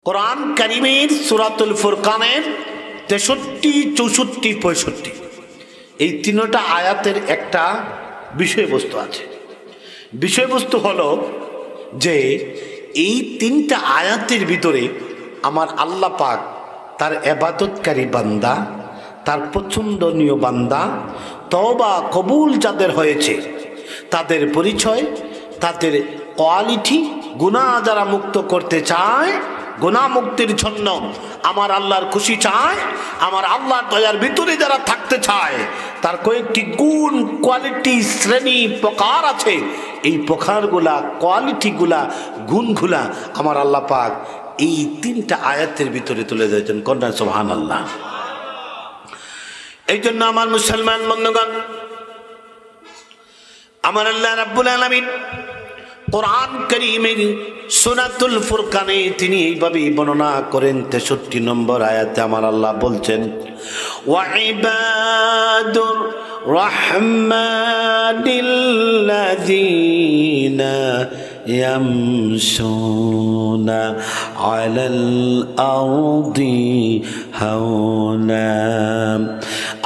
কোরআন কারীমের সূরাতুল ফুরকানের 63, 64, 65 এই তিনটা আয়াতের একটা বিষয়বস্তু আছে। বিষয়বস্তু হলো যে এই তিনটা আয়াতের ভিতরে আমার আল্লাহ পাক তার ইবাদতকারী বান্দা, তার পছন্দনীয় বান্দা, তওবা কবুল যাদের হয়েছে তাদের পরিচয়, তাদের কোয়ালিটি, গুনাহ যারা মুক্ত করতে চায়, গুনাহ মুক্তির জন্য আমার আল্লাহর খুশি চায়, আমার আল্লাহর দয়ার ভিতরে যারা থাকতে চায়, তার কয়েকটি গুণ, কোয়ালিটি, শ্রেণী, প্রকার আছে। এই প্রকারগুলা, কোয়ালিটিগুলা, গুণগুলা আমার আল্লাহ পাক এই তিনটা আয়াতের ভিতরে তুলে দিয়েছেন। কন্যা সুবহানাল্লাহ। এই জন্য আমার মুসলমান বন্ধুগণ, আমার আল্লাহ রাব্বুল আলামিন কোরআন কারীমের সূরাতুল ফুরকানে তিনি এইভাবে বর্ণনা করেন। 63 নম্বর আয়াতে আমার আল্লাহ বলছেন, ওয়া ইবাদুর রাহমানিল্লাযীনা ইয়ামশুনা আলাল আরদি হাওনা।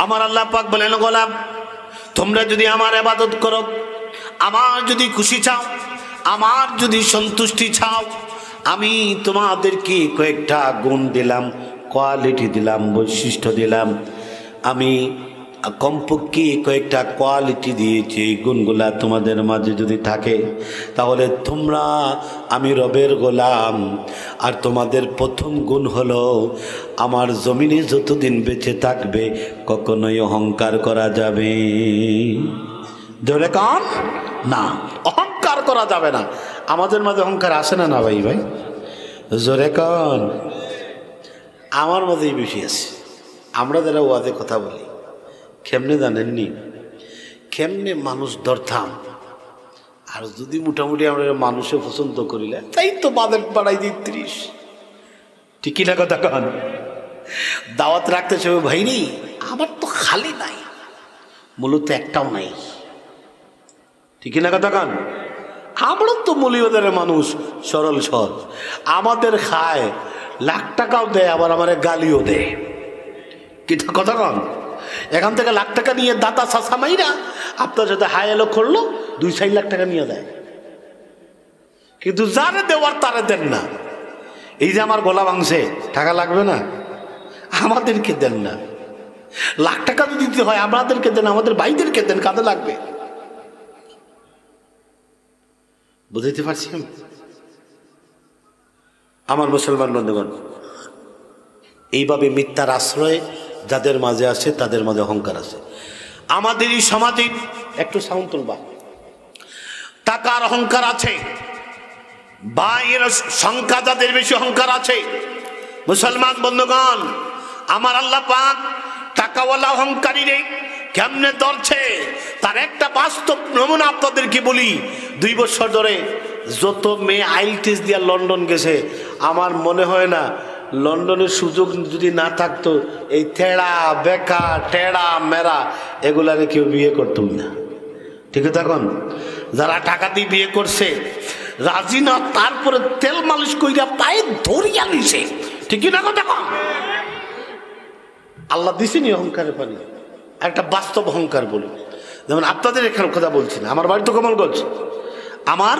আমার আল্লাহ পাক বলেন, গোলাম তোমরা যদি আমার ইবাদত করো, আমার যদি খুশি চাও, আমার যদি সন্তুষ্টি চাও, আমি তোমাদেরকে কয়েকটা গুণ দিলাম, কোয়ালিটি দিলাম, বৈশিষ্ট্য দিলাম। আমি কমপক্ষে কয়েকটা কোয়ালিটি দিয়েছি। এই গুণগুলা তোমাদের মাঝে যদি থাকে তাহলে তোমরা আমি রবের গোলাম। আর তোমাদের প্রথম গুণ হলো আমার জমিনে যতদিন বেঁচে থাকবে কখনোই অহংকার করা যাবে না, অহংকার করা যাবে না। আমাদের মাঝে অহংকার আসে না? না ভাই ভাই জোরে কন। আমার মাঝেই বেশি আছে। আমরা যারা ওয়াজে কথা বলি, কেমনে জানেননি, কেমনে মানুষ ধরতাম। আর যদি মোটামুটি আমরা মানুষে পছন্দ করিলে তাই তো বাদের পাড়াই 30, ঠিকই না কথা কন। দাওয়াত রাখতে চাবে ভাই নেই, আমার তো খালি নাই, মূলত একটাও নাই, ঠিকই না কথা কন। আমরা তো মূল্যবাদের মানুষ, সরল সরল। আমাদের খায়, লাখ টাকাও দেয়, আবার আমার গালিও দেয়, কি কথা কন। এখান থেকে লাখ টাকা নিয়ে দাতা চাষা মাইরা আপনার সাথে হাই এলো করলো, 2-4 লাখ টাকা নিয়ে দেয়, কিন্তু যারে দেওয়ার তারে দেন না। এই যে আমার গলা ভাঙছে, টাকা লাগবে না, আমাদেরকে দেন না। লাখ টাকা যদি দিতে হয় আমাদেরকে দেন, আমাদের ভাইদেরকে দেন, কাঁদে লাগবে। বুঝাইতে পারছি আমার মুসলমান বন্ধুগণ? এইভাবে মিথ্যার আশ্রয় যাদের মাঝে আছে তাদের মাঝে অহংকার আছে। আমাদের এই সমাজে একটু সাউন্ড তুলবা, টাকার অহংকার আছে, ভাইয়ের সংখ্যা যাদের বেশি অহংকার আছে। মুসলমান বন্ধুগণ, আমার আল্লাহ পাক টাকাওয়ালা অহংকারী রে কেমনে ধরছে তার একটা বাস্তব নমুনা আপনাদেরকে বলি। 2 বছর ধরে যত মেয়ে আইএলটিএস দিয়ে লন্ডন গেছে, আমার মনে হয় না লন্ডনের সুযোগ যদি না থাকতো এই তেড়া বেকা টেড়া মেরা এগুলারে কেউ বিয়ে করতই না, ঠিক আছে? এখন যারা টাকা দিয়ে বিয়ে করছে রাজি না, তারপরে তেল মালিশ কইরা পায়ে ধরিয়া নিছে, ঠিকই না কথা। আল্লাহ দিছেনি অহংকারের পানি, একটা বাস্তব অহংকার বলি। যেমন আপনাদের এখানে কথা বলছি না, আমার বাড়ি তো কমলগঞ্জ। আমার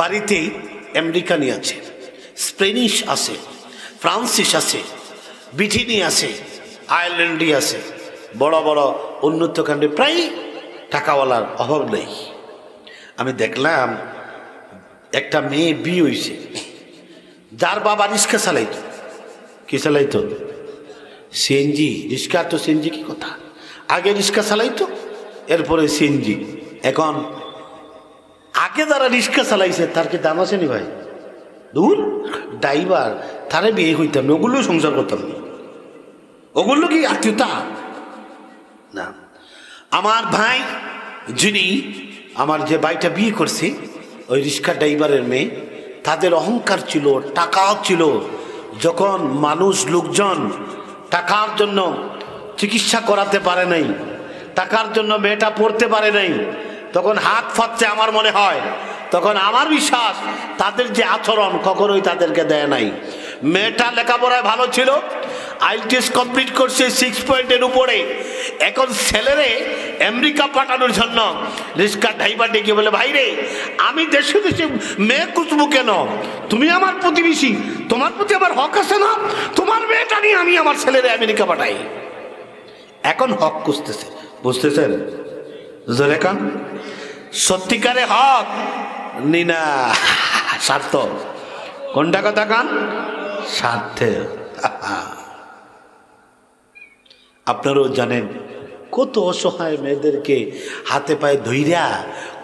বাড়িতেই আমেরিকানি আছে, স্পেনিশ আছে, ফ্রান্সিস আছে, ব্রিটেনি আছে, আয়ারল্যান্ডি আছে, বড় বড় উন্নত কান্ট্রি, প্রায় টাকাওয়ালার অভাব নেই। আমি দেখলাম একটা মেয়ে বিয়ে হয়েছে, যার বাবা রিক্সা চালাইতো। কি চালাইতো? সিএনজি। রিক্সা তো সিএনজি কি কথা, আগে রিক্সা চালাইতো, এরপরে সিএনজি। এখন আগে যারা রিক্সা চালাইছে তার কি দাম আছে নি ভাই? দূর ড্রাইভার, তারে বিয়ে হইতাম না, ওগুলো সংসার করতাম না, ওগুলো কি আত্মীয়তা না। আমার ভাই যিনি, আমার যে ভাইটা বিয়ে করছে, ওই রিক্সা ড্রাইভারের মেয়ে, তাদের অহংকার ছিল, টাকাও ছিল। যখন মানুষ লোকজন টাকার জন্য চিকিৎসা করাতে পারে নাই, টাকার জন্য মেয়েটা পড়তে পারে নাই, তখন হাত ফাটছে আমার মনে হয়। তখন আমার বিশ্বাস তাদের যে আচরণ কখনোই তাদেরকে দেয় নাই। মেয়েটা লেখাপড়ায় ভালো ছিল, আইএলটিএস কমপ্লিট করছে 6 পয়েন্টের উপরে। এখন ছেলেরে আমেরিকা পাঠানোর জন্য রিক্সা ড্রাইভার ডেকে বলে, ভাই রে আমি দেশে দেশে মেয়ে খুঁজবো কেন, তুমি আমার প্রতিবেশী, তোমার প্রতি আমার হক আছে না, তোমার মেয়েটা নিয়ে আমি আমার ছেলেরে আমেরিকা পাঠাই। এখন হক খুঁজতেছে, বুঝতেছেন? এখন সত্যিকারে হক নি না স্বার্থ? কোনটা কথা কান? স্বার্থে। আপনারাও জানেন কত অসহায় মেয়েদেরকে হাতে পায়ে ধইরা,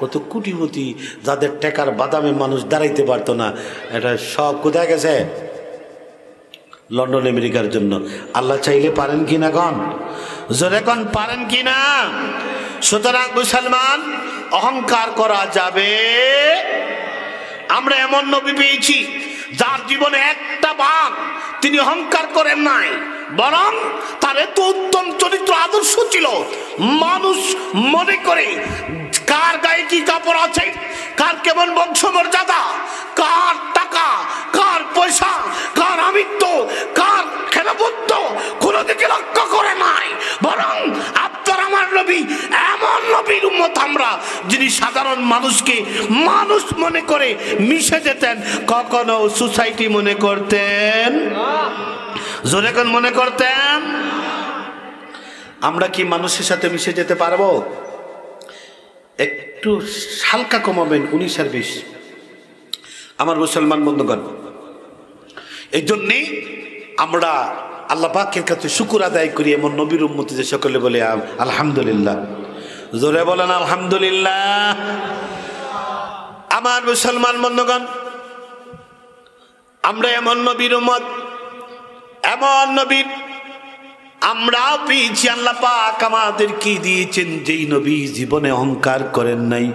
কত কুটিপতি যাদের টাকার বাদামে মানুষ দাঁড়াইতে পারতো না, এটা সব কোথায় গেছে? লন্ডন আমেরিকার জন্য। আল্লাহ চাইলে পারেন কিনা কন? জোরে কন, পারেন কিনা? সুতরাং মুসলমান, অহংকার করা যাবে। আমরা এমন নবী পেয়েছি যার জীবনে একটা বার তিনি অহংকার করেন নাই, বরং তার এত উত্তম চরিত্র আদর্শ ছিল, মানুষ মনে করে কার গায়ে কি কাপড় আছে, কার কেমন বংশমর্যাদা, কার টাকা, কার পয়সা, কার আমিত্ব, কার খেলাপত্য কোনো দিকে লক্ষ্য করে নাই, বরং আপনার আমার নবী এমন নবীর উম্মত আমরা, যিনি সাধারণ মানুষকে মানুষ মনে করে মিশে যেতেন, কখনো সোসাইটি মনে করতেন, জোরে কোন মনে করতেন। আমরা কি মানুষের সাথে মিশে যেতে পারবো? একটু হালকা কমাবেন, 19 আর 20। আমার মুসলমান বন্ধুগণ, এই জন্যেই আমরা আল্লাহ পাকের কাছে শুকর আদায় করি এমন নবীর উম্মতি যে সকলে বলে আলহামদুলিল্লাহ। জোরে বলেন আলহামদুলিল্লাহ। আমার মুসলমান বন্ধুগণ, আমরা এমন নবীর উম্মত, এমন নবীর আমরা পেয়েছি। আল্লাহ পাক আমাদের কি দিয়েছেন, যেই নবী জীবনে অহংকার করেন নাই,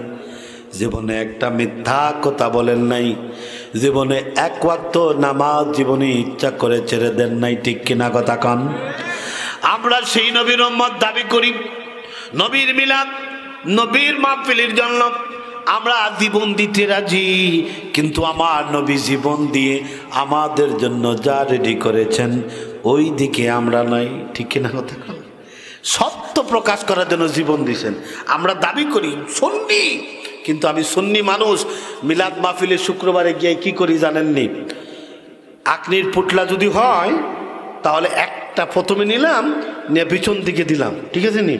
জীবনে একটা মিথ্যা কথা বলেন নাই, জীবনে এক ওয়াক্ত নামাজ জীবনে ইচ্ছা করে ছেড়ে দেন নাই, ঠিক কিনা কথা কন? আমরা সেই নবীর উম্মত দাবি করি। নবীর মিলাদ, নবীর মাহফিলের জন্য আমরা জীবন দিতে রাজি, কিন্তু আমার নবী জীবন দিয়ে আমাদের জন্য যা রেডি করেছেন ওই দিকে আমরা নাই, ঠিক কিনা কথা? সত্য প্রকাশ করার জন্য জীবন দিয়েছেন। আমরা দাবি করি সুন্নি, কিন্তু আমি সুন্নি মানুষ। মিলাদ মাহফিলে শুক্রবারে গিয়ে কি করি জানেননি? আকনির পুটলা যদি হয় তাহলে একটা প্রথমে নিলাম, নিয়ে পিছন দিকে দিলাম, ঠিক আছে নি?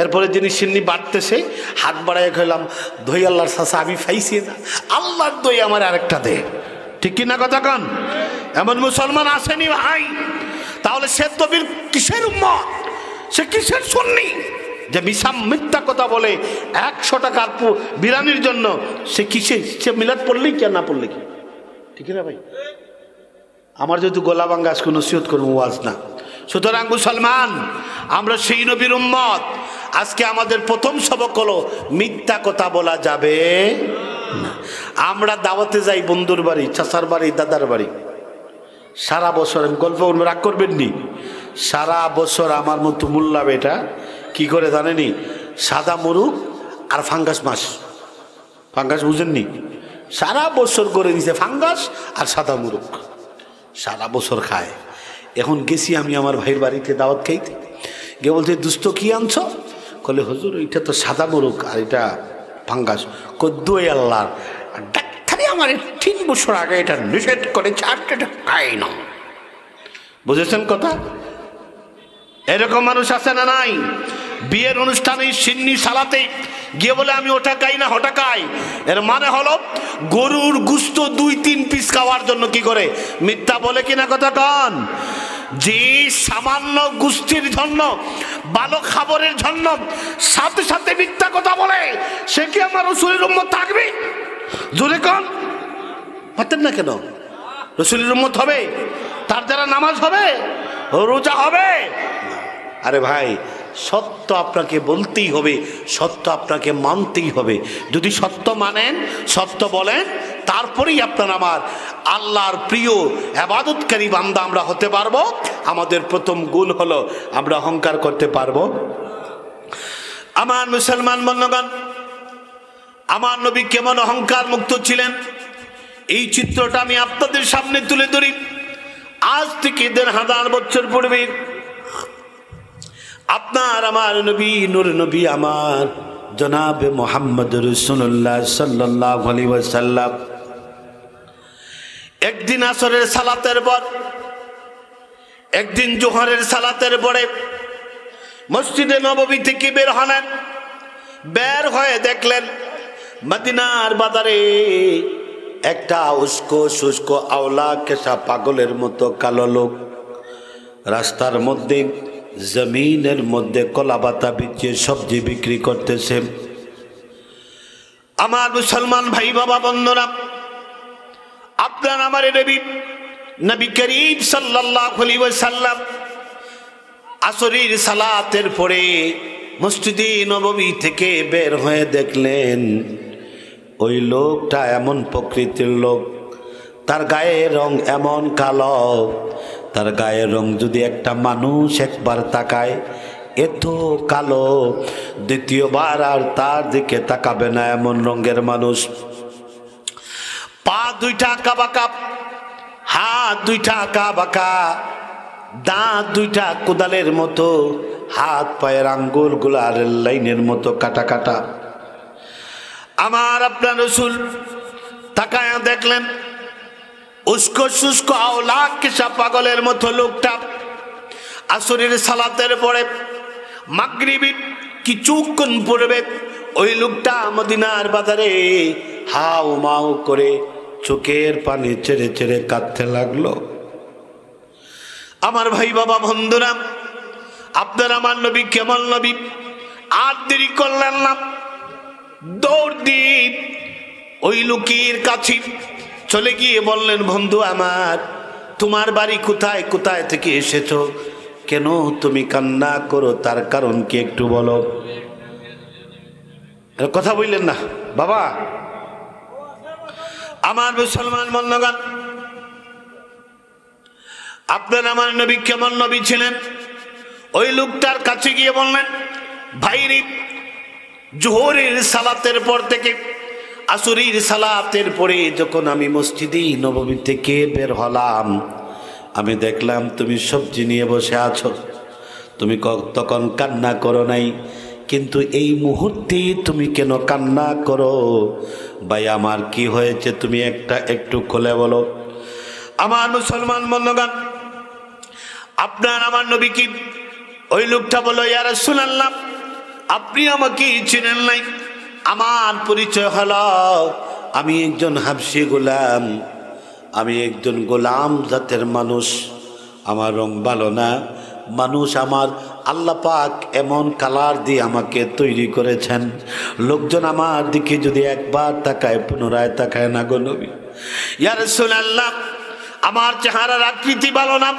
এরপরে যিনি সিন্নি বাড়তেছে হাত বাড়াই খেলাম, দই আল্লাহর শাসা আমি ফাইছি না, আল্লাহর দই আমার আরেকটা দে, ঠিক কিনা কথা কন? এমন মুসলমান আসেনি ভাই। তাহলে সে নবীর কিসের উম্মত, সে কিসের সুন্নি যে মিথ্যা কথা বলে 100 টাকার বিরানির জন্য সে কিসে, সে মিলাদ পড়লেই কি আর না পড়লে কি, ঠিক না ভাই? আমার যেহেতু গলা ভাঙ্গা আজকে নসিহত করবো, ওয়াজ না। সুতরাং মুসলমান, আমরা সেই নবীর উম্মত। আজকে আমাদের প্রথম সবক হলো মিথ্যা কথা বলা যাবে না। আমরা দাওয়াতে যাই বন্ধুর বাড়ি, চাচার বাড়ি, দাদার বাড়ি, সারা বছর, আমি গল্প রাগ করবেন নি, সারা বছর আমার মতো মোল্লা বেটা কি করে জানেনি? সাদা মুরুগ আর ফাঙ্গাস মাছ, ফাঙ্গাস বুঝেননি? সারা বছর করে দিছে ফাঙ্গাস আর সাদা মুরুগ, সারা বছর খায়। এখন গেছি আমি আমার ভাইয়ের বাড়িতে দাওয়াত খাইতে, গিয়ে বলছে দুস্থ কি আনছ? বলে হুজুর এটা তো সাদা মুরুগ আর এটা ফাঙ্গাস। কদ্দুই আল্লাহর ডাক্তারি আমার 3 বছর আগে এটা নিষেধ করেছে, আর এটা খাই না। বুঝেছেন কথা? এরকম মানুষ আছে না নাই? বিয়ের অনুষ্ঠানে সিন্নি সালাতে গিয়ে বলে আমি ওটা খাই না ওটা খাই। এর মানে হলো গরুর গুস্ত 2-3 পিস খাওয়ার জন্য কি করে মিথ্যা বলে কিনা কথা কন? যে সামান্য গুস্তির জন্য, ভালো খাবারের জন্য সাথে সাথে মিথ্যা কথা বলে, সে কি আমার রাসূলের উম্মত থাকবে? জোরে কন, পারতেন না কেন? রাসূলের উম্মত হবে? তার যারা নামাজ হবে, রোজা হবে? আরে ভাই, সত্য আপনাকে বলতেই হবে, সত্য আপনাকে মানতেই হবে। যদি সত্য মানেন, সত্য বলেন, তারপরেই আপনার আমার আল্লাহর প্রিয় ইবাদতকারী বান্দা আমরা হতে পারবো। আমাদের প্রথম গুণ হলো আমরা অহংকার করতে পারবো। আমার মুসলমান বন্ধুগণ, আমার নবী কেমন অহংকার মুক্ত ছিলেন এই চিত্রটা আমি আপনাদের সামনে তুলে ধরি। আজ থেকে ১,৫০০ বছর পূর্বে আপনার আমার নবী, নূর নবী আমার জনাবে মুহাম্মদ রাসূলুল্লাহ সাল্লাল্লাহু আলাইহি ওয়াসাল্লাম একদিন আসরের সালাতের পর, একদিন জোহরের সালাতের পরে মসজিদে নববী থেকে বের হলেন। বের হয়ে দেখলেন মদিনার বাজারে একটা উস্কো শুষ্ক আওলা কেশা পাগলের মতো কালো লোক রাস্তার মধ্যে জমিনের মধ্যে কলাপাতা বিছিয়ে সবজি বিক্রি করতেছে। আমার মুসলমান ভাই বাবা বন্ধুরা, আপনার আমার নবী করিম সাল্লাল্লাহু আলাইহি ওয়াসাল্লাম আসরের সালাতের পরে মসজিদে নববী থেকে বের হয়ে দেখলেন ওই লোকটা এমন প্রকৃতির লোক, তার গায়ের রং এমন কালো, তার গায়ের রং যদি একটা মানুষ একবার তাকায় এত কালো দ্বিতীয়বার আর তার দিকে তাকাবে না, এমন রঙের মানুষ। পা দুইটা আঁকা বাঁকা, হাত দুইটা আঁকা বাঁকা, দাঁত দুইটা কোদালের মতো, হাত পায়ের আঙ্গুলগুলা রেল লাইনের মতো কাটা কাটা। আমার আপনার রাসূল তাকায়া দেখলেন উস্কো শুষ্ক আওলা কেশা পাগলের মতো লোকটা আসরের সালাতের পরে মাগরিবের কিছুক্ষণ পূর্বে ওই লোকটা মদিনার বাজারে হাউ মাউ করে চোখের পানি ছেড়ে ছেড়ে কাঁদতে লাগলো। আমার ভাই বাবা বন্ধুরা, আপনার আমার নবী কেমন নবী, আর দেরি করলেন না, দৌড় দিয়ে ওই লোকের কাছে চলে গিয়ে বললেন, বন্ধু আমার, তোমার বাড়ি কোথায়, কোথায় থেকে এসেছো, কেন তুমি কান্না করো, তার কারণ কি একটু বলো। কথা বললেন না বাবা। আমার মুসলমান বন্ধুগণ, আপনার আমার নবী কেমন নবী ছিলেন, ওই লোকটার কাছে গিয়ে বললেন, ভাইরি, জোহরের সালাতের পর থেকে আসরের সালাতের পরে যখন আমি মসজিদে নববী থেকে বের হলাম, আমি দেখলাম তুমি সবজি নিয়ে বসে আছো, তুমি তখন কান্না করো নাই, কিন্তু এই মুহূর্তে তুমি কেন কান্না করো? ভাই আমার কি হয়েছে তুমি একটু খুলে বলো। আমার মুসলমান বন্ধুগণ, আপনার আমার নবী কি ওই লোকটা বলল, ইয়া রাসূলুল্লাহ, আপনি আমাকে চিনেন নাই, আমার পরিচয় হলো আমি একজন হাবশী গোলাম, আমি একজন গোলাম জাতের মানুষ, আমার রং ভালো না, মানুষ আমার আল্লাহ পাক এমন কালার দিয়ে আমাকে তৈরি করেছেন, লোকজন আমার দিকে যদি একবার তাকায় পুনরায় তাকায় না গো নবী। ইয়া রাসূলুল্লাহ, আমার চেহারার আকৃতি ভালো না,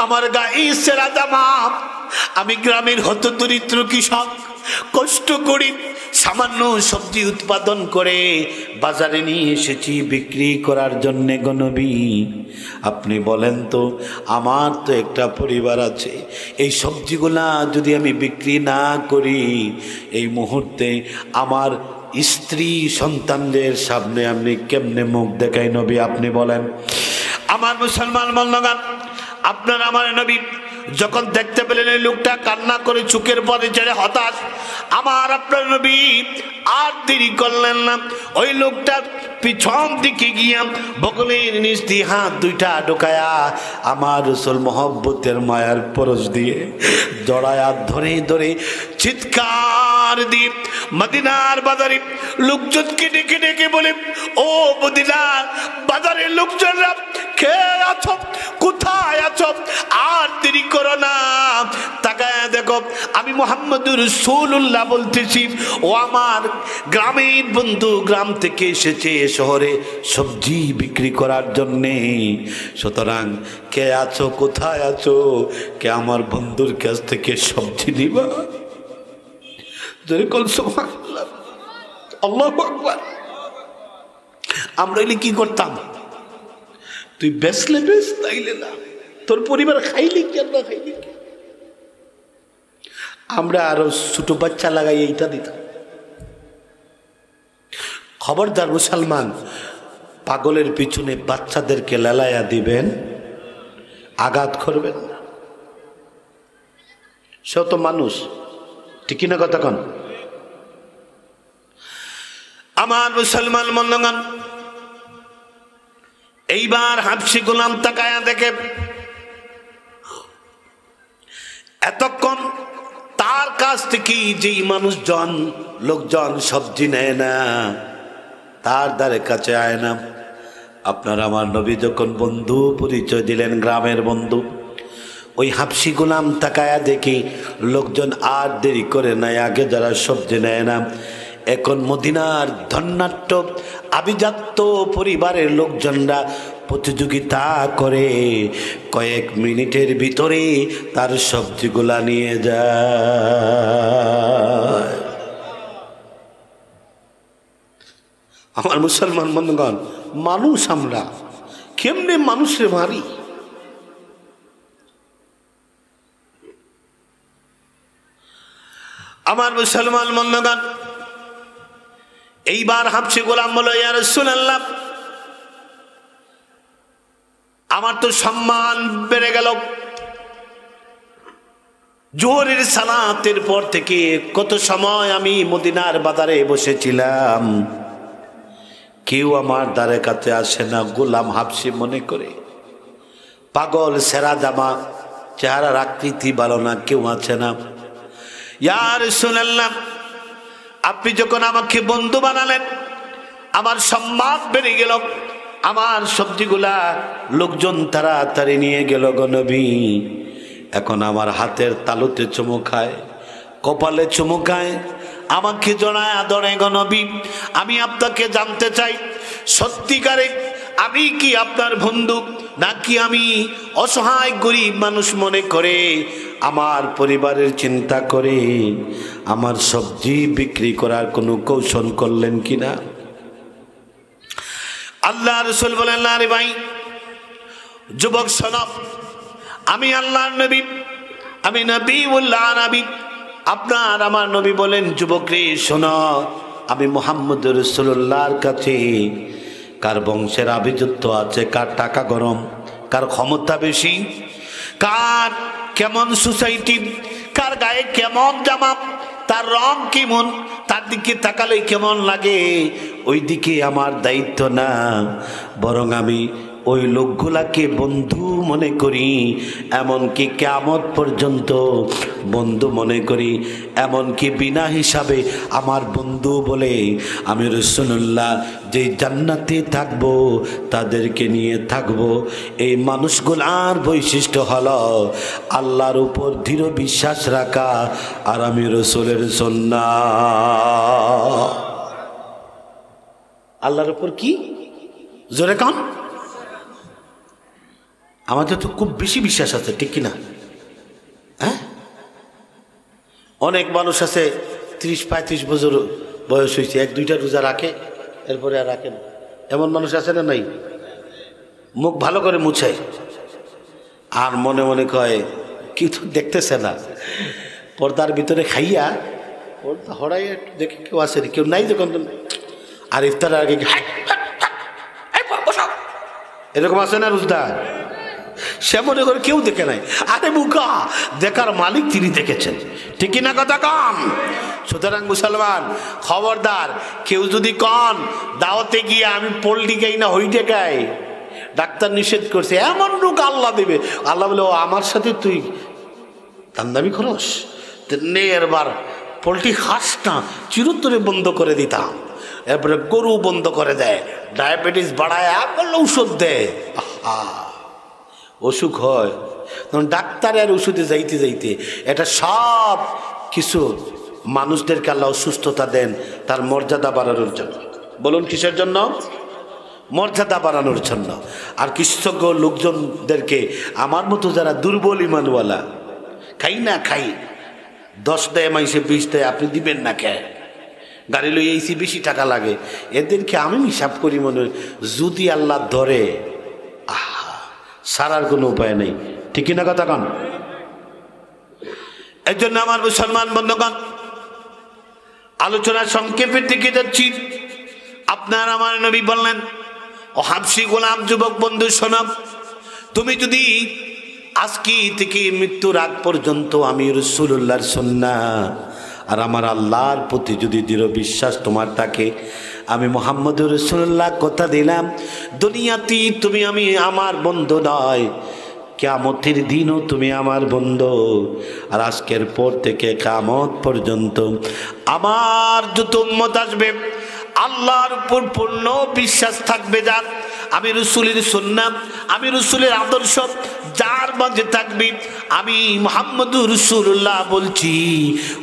আমার গায়ে সেরা জামা, আমি গ্রামের হতদরিদ্র কৃষক, কষ্ট করি সামান্য সবজি উৎপাদন করে বাজারে নিয়ে এসেছি বিক্রি করার জন্যে গো নবী। আপনি বলেন তো, আমার তো একটা পরিবার আছে, এই সবজিগুলা যদি আমি বিক্রি না করি এই মুহূর্তে আমার স্ত্রী সন্তানদের সামনে আপনি কেমনে মুখ দেখাই নবী, আপনি বলেন। আমার মুসলমান বন্ধুগণ, আপনার আমার নবী যখন দেখতে পেলেন এই লোকটা কান্না করে চোখের পরে ছেড়ে হতাশ, আমার আপনার নবী আর দেরি করলেন না, ওই লোকটার পিছন দিকে গিয়া বগলের নিচ দিয়ে হাত দুইটা ঢোকায়া আমার রাসূল মহব্বতের মায়ার পরশ দিয়ে জড়ায়া ধরে ধরে চিৎকার দিয়ে মদিনার বাজারে লোকজনকে ডেকে ডেকে বলে, ও মদিনার বাজারের লোকজনরা, কে আছো, কোথায় আছো, আর দেরি করো না, তাকায় দেখো আমি মুহাম্মদুর রাসূলুল্লাহ বলতেছি, ও আমার গ্রামের বন্ধু গ্রাম থেকে এসেছে শহরে সবজি বিক্রি করার জন্যে, সুতরাং কে আছো, কোথায় আছো, কে আমার বন্ধুর কাছ থেকে সবজি নিবা। সুবহানাল্লাহ, আল্লাহু আকবার। আমরা এলে কি করতাম, তুই বেচলে বেচ, তাইলে না, তোর পরিবার খাইলি কেন না খাইলি, আমরা আরো ছোট বাচ্চা লাগাই এইটা দিতাম। খবরদার মুসলমান, পাগলের পিছনে বাচ্চাদেরকে লালায়া দিবেন আঘাত করবেন না। সে তো মানুষ, ঠিক না কথা কন? আমার মুসলমান বন্ধুগণ, এইবার হাবশী গোলাম তাকায়া দেখে এতক্ষণ তার কাছ থেকে যেই মানুষজন লোকজন সবজি নেয় না, তার দ্বারে কাছে আয় না। আপনার আমার নবী যখন বন্ধু পরিচয় দিলেন, গ্রামের বন্ধু, ওই হাবশী গোলাম তাকায়া দেখি লোকজন আর দেরি করে নাই, আগে যারা সবজি নেয় না এখন মদিনার ধন্যাট্য আভিজাত্য পরিবারের লোকজনরা প্রতিযোগিতা করে কয়েক মিনিটের ভিতরে তার সবজিগুলা নিয়ে যায়। আমার মুসলমান বন্ধুগণ, মানুষ আমরা কেমনে মানুষের মারি? আমার মুসলমান বন্ধুগণ, এইবার হাবশী গোলাম বলল, ইয়া রাসূলুল্লাহ, আমার তো সম্মান বেড়ে গেল। জোহরের সালাতের পর থেকে কত সময় আমি মদিনার বাজারে বসেছিলাম, কেউ আমার দ্বারে কাছে আসে না। গোলাম হাবশী মনে করে পাগল, সেরা জামা, চেহারার আকৃতি ভালো না, কেউ আছে না। ইয়া রাসূলুল্লাহ, আপনি যখন আমাকে বন্ধু বানালেন আমার সম্মান বেড়ে গেল, আমার সবজিগুলা লোকজন তাড়াতাড়ি নিয়ে গেল গো নবী। এখন আমার হাতের তালুতে চুমু খায়, কপালে চুমু খায়, আমাকে জড়ায় আদরে গো নবী। আমি আপনাকে জানতে চাই, সত্যিকারে আমি কি আপনার বন্ধু, নাকি আমি অসহায় গরিব মানুষ মনে করে আমার পরিবারের চিন্তা করে আমার সবজি বিক্রি করার কোনো কৌশল করলেন কিনা? আল্লাহ রাসূল বলেন, না রে ভাই, যুবক শোনো, আমি আল্লাহর নবী, আমি নবীউল্লাহ নবী। আপনার আমার নবী বলেন, যুবক রে শোনো, আমি মুহাম্মদ রাসূলুল্লাহর কাছে কার বংশের আভিজাত্য আছে, কার টাকা গরম, কার ক্ষমতা বেশি, কার কেমন সোসাইটি, কার গায়ে কেমন জামা, তার রং কেমন, তার দিকে তাকালে কেমন লাগে, ওই দিকে আমার দায়িত্ব না, বরং আমি ওই লোকগুলাকে বন্ধু মনে করি, এমনকি কিয়ামত পর্যন্ত বন্ধু মনে করি, এমনকি বিনা হিসাবে আমার বন্ধু বলে আমি রাসূলুল্লাহ যে জান্নাতে থাকব তাদেরকে নিয়ে থাকব। এই মানুষগুলার বৈশিষ্ট্য হলো আল্লাহর উপর দৃঢ় বিশ্বাস রাখা আর আমি রাসূলের সুন্নাহ। আল্লাহর উপর কি জোরে কান? আমাদের তো খুব বেশি বিশ্বাস আছে, ঠিক কিনা? হ্যাঁ, অনেক মানুষ আছে 30-35 বছর বয়স হয়েছে, 1-2টা রোজা রাখে, এরপরে আর রাখে না। এমন মানুষ আছে না নাই? মুখ ভালো করে মুছায় আর মনে মনে কয় কেউ তো দেখতেছে না, পর্দার ভিতরে খাইয়া পর্দা হরাইয়া দেখে কেউ আসে, কেউ নাই যখন, আর ইফতারের আগে এরকম আছে না রোজদার, সে মনে করে কেউ দেখে নাই। আরে বুকা, দেখার মালিক তিনি দেখেছেন, ঠিক না কথা কম? সুতরাং মুসলমান খবরদার, কেউ যদি কন দাওয়াতে গিয়ে আমি পোল্ট্রি খাই না হইটে খাই, ডাক্তার নিষেধ করছে, এমন রোগ আল্লাহ দেবে, আল্লাহ বলে ও আমার সাথে তুই দান্দামি খরচ নে, এরবার পোল্ট্রি খাস না, চিরতরে বন্ধ করে দিতাম। এরপরে গরু বন্ধ করে দেয়, ডায়াবেটিস বাড়ায় বললে ঔষধ দেয়, অসুখ হয়, তখন ডাক্তারের ওষুধে যাইতে যাইতে এটা সব কিছু মানুষদেরকে আল্লাহ সুস্থতা দেন তার মর্যাদা বাড়ানোর জন্য। বলুন কিসের জন্য? মর্যাদা বাড়ানোর জন্য। আর কৃষক লোকজনদেরকে আমার মতো যারা দুর্বল ইমানওয়ালা, খাই না খাই 10 দেয় মাইসে 20 দেয়, আপনি দিবেন না কে? গাড়ি লই এইছি, বেশি টাকা লাগে, এদেরকে আমি হিসাব করি মনে যদি আল্লাহ ধরে সারার কোনো উপায় নেই, ঠিক না কথা কন? এই জন্য আমার মুসলমান বন্ধুগণ, আলোচনা সংক্ষেপের দিকে যাচ্ছি। আপনার আমার নবী বললেন, ও হাবশী গোলাম, যুবক বন্ধু শোনো, তুমি যদি আজকে থেকে মৃত্যুর আগ পর্যন্ত আমি রাসূলুল্লাহর সুন্নাহ আর আমার আল্লাহর প্রতি যদি দৃঢ় বিশ্বাস তোমার থাকে, আমি মুহাম্মদুর রাসূলুল্লাহ কথা দিলাম, দুনিয়াতে তুমি আমি আমার বন্ধু নয়, কিয়ামতের দিনও তুমি আমার বন্ধু। আর আজকের পর থেকে কিয়ামত পর্যন্ত আমার যত উম্মত আসবে আল্লাহর উপর পূর্ণ বিশ্বাস থাকবে, যার আমি রাসূলের সুন্নাহ, আমি রাসূলের আদর্শ যার মাঝে থাকবে, আমি মুহাম্মদুর রাসূলুল্লাহ বলছি,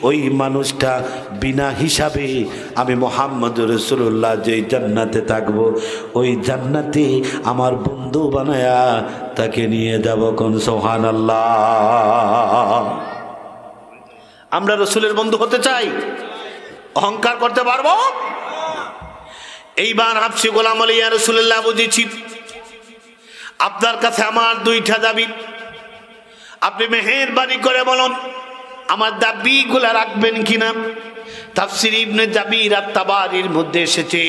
ওই মানুষটা বিনা হিসাবে আমি মুহাম্মদুর রাসূলুল্লাহ যেই জান্নাতে থাকবো, ওই জান্নাতে আমার বন্ধু বানায়া তাকে নিয়ে যাব। কোন সুবহানাল্লাহ। আমরা রাসূলের বন্ধু হতে চাই, অহংকার করতে পারবো? এইবার হাবশী গোলাম আলী ইয়া রাসূলুল্লাহ বুঝেছি, আপনার কাছে আমার দুইটা দাবি, আপনি মেহেরবানি করে বলুন আমার দাবিগুলা রাখবেন কিনা। তাফসীর ইবনে জাবির আত-তাবারির মধ্যে এসেছে,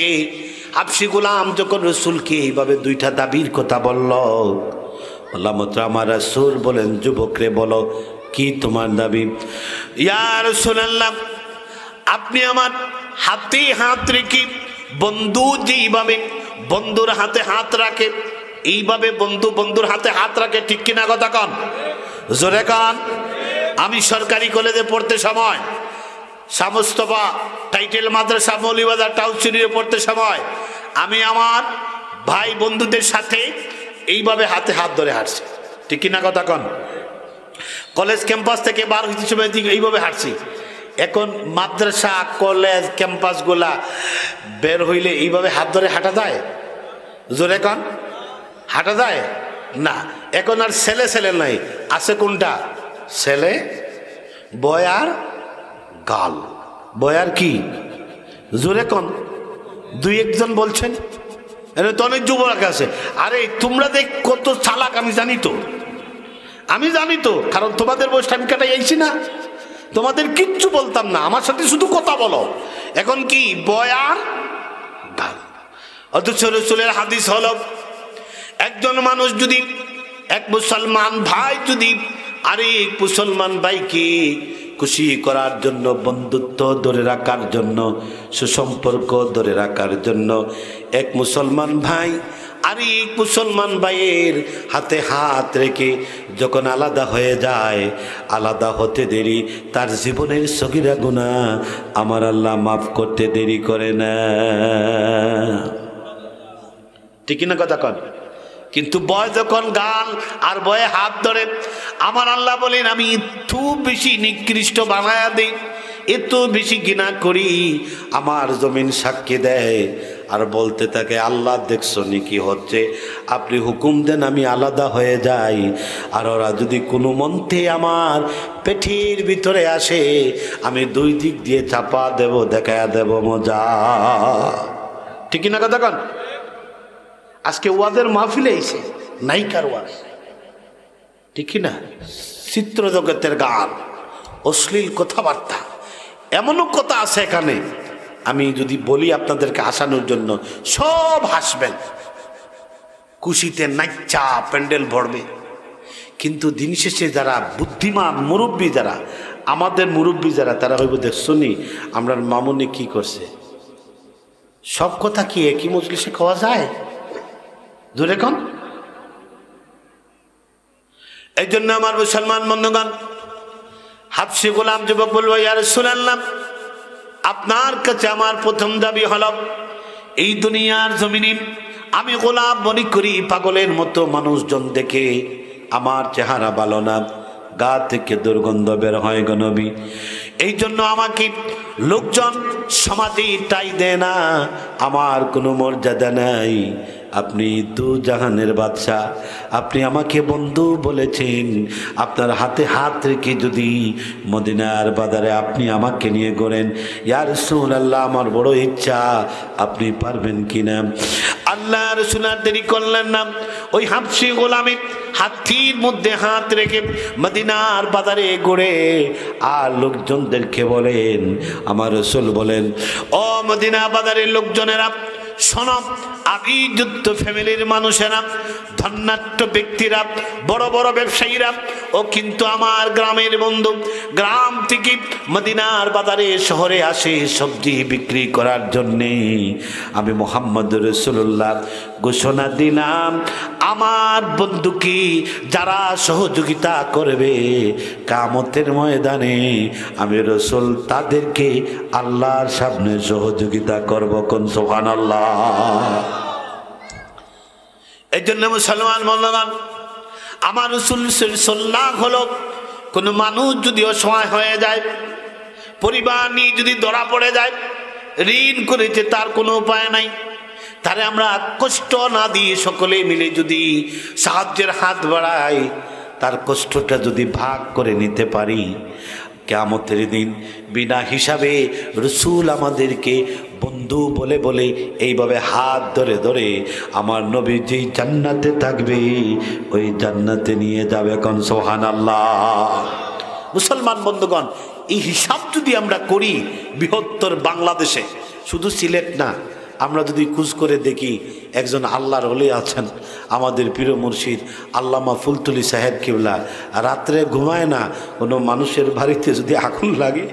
হাবশী গোলাম যখন রাসূলকে এইভাবে দুইটা দাবির কথা বলল, বললাম আমার রাসূল বলেন, যুবকরে বলো কি তোমার দাবি? ইয়া রাসূলুল্লাহ, আপনি আমার হাতে হাত রেখে বন্ধু যেইভাবে বন্ধুর হাতে হাত রাখে, এইভাবে বন্ধু বন্ধুর হাতে হাত রাখে, ঠিক কিনা কথা কন, জোরে কন। আমি সরকারি কলেজে পড়তে সময়, শামুস্তফা টাইটেল মাদ্রাসা মৌলভীবাজার টাউনশিপে পড়তে সময় আমি আমার ভাই বন্ধুদের সাথে এইভাবে হাতে হাত ধরে হাঁটছি, ঠিক কিনা কথা কন। কলেজ ক্যাম্পাস থেকে বার হইতে সময় এইভাবে হাঁটছি। এখন মাদ্রাসা কলেজ ক্যাম্পাস গুলা বের হইলে এইভাবে হাত ধরে হাঁটা যায়? জোরে কন, হাঁটা যায় না। এখন আর ছেলে ছেলে নাই, আছে কোনটা? ছেলে বয়ার গাল, বয়ার কি? জোরে কন, দুই একজন বলছেন, এর তো অনেক যুবক আছে। আরে তোমরা দেখ কত চালাক, আমি জানি তো, আমি জানি তো, কারণ তোমাদের বয়সটা আমি কাটাই আইছি না, তোমাদের কিচ্ছু বলতাম না, আমার সাথে শুধু কথা বলো। এখন কি বয়ার গাল। অথচ রাসূলের হাদিস হলো, একজন মানুষ যদি, এক মুসলমান ভাই যদি আরেক মুসলমান ভাইকে খুশি করার জন্য, বন্ধুত্ব ধরে রাখার জন্য, সুসম্পর্ক ধরে রাখার জন্য এক মুসলমান ভাই আরেক মুসলমান ভাইয়ের হাতে হাত রেখে যখন আলাদা হয়ে যায়, আলাদা হতে দেরি তার জীবনের সগীরা গুনাহ আমার আল্লাহ মাফ করতে দেরি করে না, ঠিক না কথা কন। কিন্তু বয় যখন গাল আর বয়ে হাত ধরে, আমার আল্লাহ বলেন আমি এত বেশি নিকৃষ্ট বানায়া দেই, এত বেশি ঘৃণা করি। আমার জমিন সাক্ষী দেয় আর বলতে থাকে, আল্লাহ দেখছো নি কি হচ্ছে, আপনি হুকুম দেন আমি আলাদা হয়ে যাই। আর ওরা যদি কোনো মন্ত্রে আমার পেটের ভিতরে আসে, আমি দুই দিক দিয়ে চাপা দেব, দেখায়া দেব মজা, ঠিক না কথা কন। আজকে ওয়াজের মাহফিলে এসে নায়িকার ওয়াজ, ঠিক না, চিত্র জগতের গান, অশ্লীল কথাবার্তা, এমনও কথা আছে এখানে, আমি যদি বলি আপনাদেরকে হাসানোর জন্য সব হাসবেন, খুশিতে নাচ্চা প্যান্ডেল ভরবে। কিন্তু দিন শেষে যারা বুদ্ধিমান মুরব্বী, যারা আমাদের মুরব্বী যারা, তারা হইব দেখছনি আমরা মামুনি কি করছে। সব কথা কি একই মজলিসে খাওয়া যায়? জোরে কন। এই জন্য আমার মুসলমান বন্ধুগণ, হাবশী গোলাম যুবক বলবো, ইয়া রাসূলুল্লাহ, আপনার কাছে আমার প্রথম দাবি হলো, এই দুনিয়ার জমিনে আমি গোলাম মনে করি পাগলের মতো মানুষজন দেখে আমার চেহারা ভালো না, গা থেকে দুর্গন্ধ বের হয় গো নবী। এই জন্য আমাকে লোকজন সমাজে টাই দেয় না, আমার কোনো মর্যাদা নাই। আপনি দু জাহানের বাদশা, আপনি আমাকে বন্ধু বলেছেন, আপনার হাতে হাত রেখে যদি মদিনার বাজারে আপনি আমাকে নিয়ে ঘোরেন, ইয়া রাসূলুল্লাহ আমার বড় ইচ্ছা, আপনি পারবেন কিনা? আল্লাহ রাসূল আর দেরি করলেন না, ওই হাবশী গোলামের হাতির মধ্যে হাত রেখে মদিনার বাজারে ঘুরে আর লোকজনদেরকে বলেন, আমার রাসূল বলেন, ও মদিনা বাজারের লোকজনেরা, শোনো, আমি যুদ্ধ ফ্যামিলির মানুষেরা, ধন্যাঢ্য ব্যক্তিরা, বড় বড় ব্যবসায়ীরা ও কিন্তু আমার গ্রামের বন্ধু, গ্রাম থেকে মদিনার বাজারে শহরে আসে সবজি বিক্রি করার জন্যে। আমি মুহাম্মদ রাসূলুল্লাহ ঘোষণা দিলাম, আমার বন্ধুকে যারা সহযোগিতা করবে কিয়ামতের ময়দানে আমি রাসূল তাদেরকে আল্লাহর সামনে সহযোগিতা করব। কোন সুবহানাল্লাহ। এই জন্য মুসলমান বন্ধুগণ, আমার রাসূল সাল্লাল্লাহু হলো কোনো মানুষ যদি অসহায় হয়ে যায়, পরিবার নিয়ে যদি ধরা পড়ে যায়, ঋণ করেছে, তার কোনো উপায় নাই, তারে আমরা কষ্ট না দিয়ে সকলে মিলে যদি সাহায্যের হাত বাড়াই, তার কষ্টটা যদি ভাগ করে নিতে পারি, কিয়ামতের দিন বিনা হিসাবে রাসূল আমাদেরকে বন্ধু বলে বলে এইভাবে হাত ধরে ধরে আমার নবী যেই জান্নাতে থাকবে ওই জান্নাতে নিয়ে যাবে। কোন সুবহানাল্লাহ। মুসলমান বন্ধুগণ, এই হিসাব যদি আমরা করি বৃহত্তর বাংলাদেশে, শুধু সিলেট না, আমরা যদি খোঁজ করে দেখি, একজন আল্লাহর ওলি আছেন আমাদের প্রিয় মুর্শিদ আল্লামা ফুলতুলি সাহেব কিবলা, রাত্রে ঘুমায় না, কোনো মানুষের বাড়িতে যদি আগুন লাগে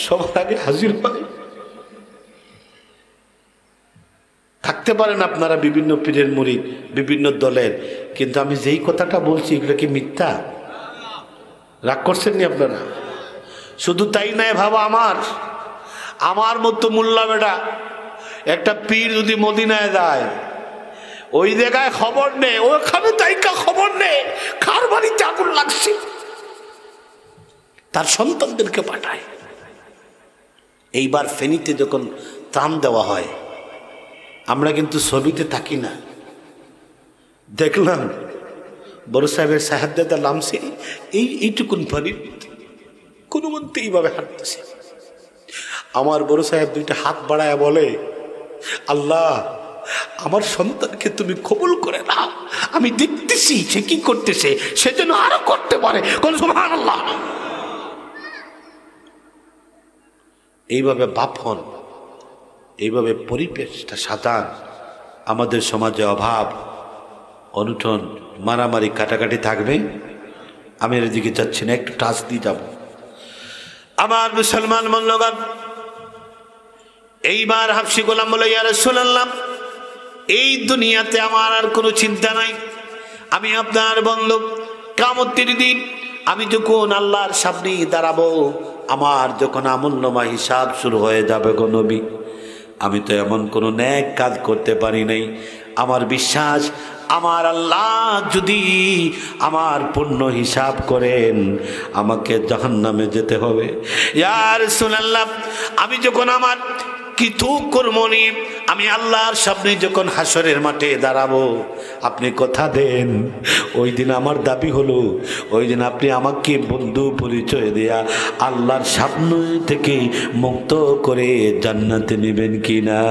সবার আগে হাজির হয়। থাকতে পারেন আপনারা বিভিন্ন পীরের মুরিদ, বিভিন্ন দলের, কিন্তু আমি যেই কথাটা বলছি এগুলো কি মিথ্যা? রাগ করছেন নি আপনারা? শুধু তাই নয় বাবা, আমার মতো মোল্লা বেটা একটা পীর যদি মদিনায় যায়, ওই জায়গায় খবর নেই, ওখানে তাইকা খবর নেই কার বাড়িতে আগুন লাগছে, তার সন্তানদেরকে পাঠায়। এইবার ফেনীতে যখন ত্রাণ দেওয়া হয়, আমরা কিন্তু ছবিতে থাকি না, দেখলাম বড় সাহেবের সাহেবদাদা নামছে এইটুকুন পানির কোনো মন্ত্রী এইভাবে হাঁটতেছে। আমার বড় সাহেব দুইটা হাত বাড়ায় বলে, আল্লাহ আমার সন্তানকে তুমি কবুল করে নাও, আমি দেখতেছি সে কি করতেছে, সে যেন আরো করতে পারে। কোন সুবহানাল্লাহ। এইভাবে বাপন, এইভাবে পরিবেশটা সাজান। আমাদের সমাজে অভাব অনুঠন মারামারি কাটাকাটি থাকবে। আমি এর দিকে যাচ্ছি না, একটু টাচ দিয়ে যাব। আমার মুসলমান বন্ধুগণ, এইবার হাবশী গোলাম বলে, ইয়া রাসূলুল্লাহ, এই দুনিয়াতে আমার আর কোনো চিন্তা নাই, আমি আপনার বন্ধু। কিয়ামতের দিন আমি যখন আল্লাহর সামনে দাঁড়াবো, আমার যখন আমলনামা হিসাব শুরু হয়ে যাবে গো নবী, আমি তো এমন কোনো নেক কাজ করতে পারি নাই। আমার বিশ্বাস, আমার আল্লাহ যদি আমার পূর্ণ হিসাব করেন, আমাকে জাহান্নামে যেতে হবে। ইয়া রাসূলুল্লাহ, আমি যখন আমার কিছু কর্ম নিয়ে আমি আল্লাহর সামনে যখন হাসরের মাঠে দাঁড়াবো, আপনি কথা দেন, ওই দিন আমার দাবি হলো, ওই দিন আপনি আমাকে বন্ধু পরিচয় দেয়া আল্লাহর সামনে থেকে মুক্ত করে জান্নাতে নেবেন কিনা।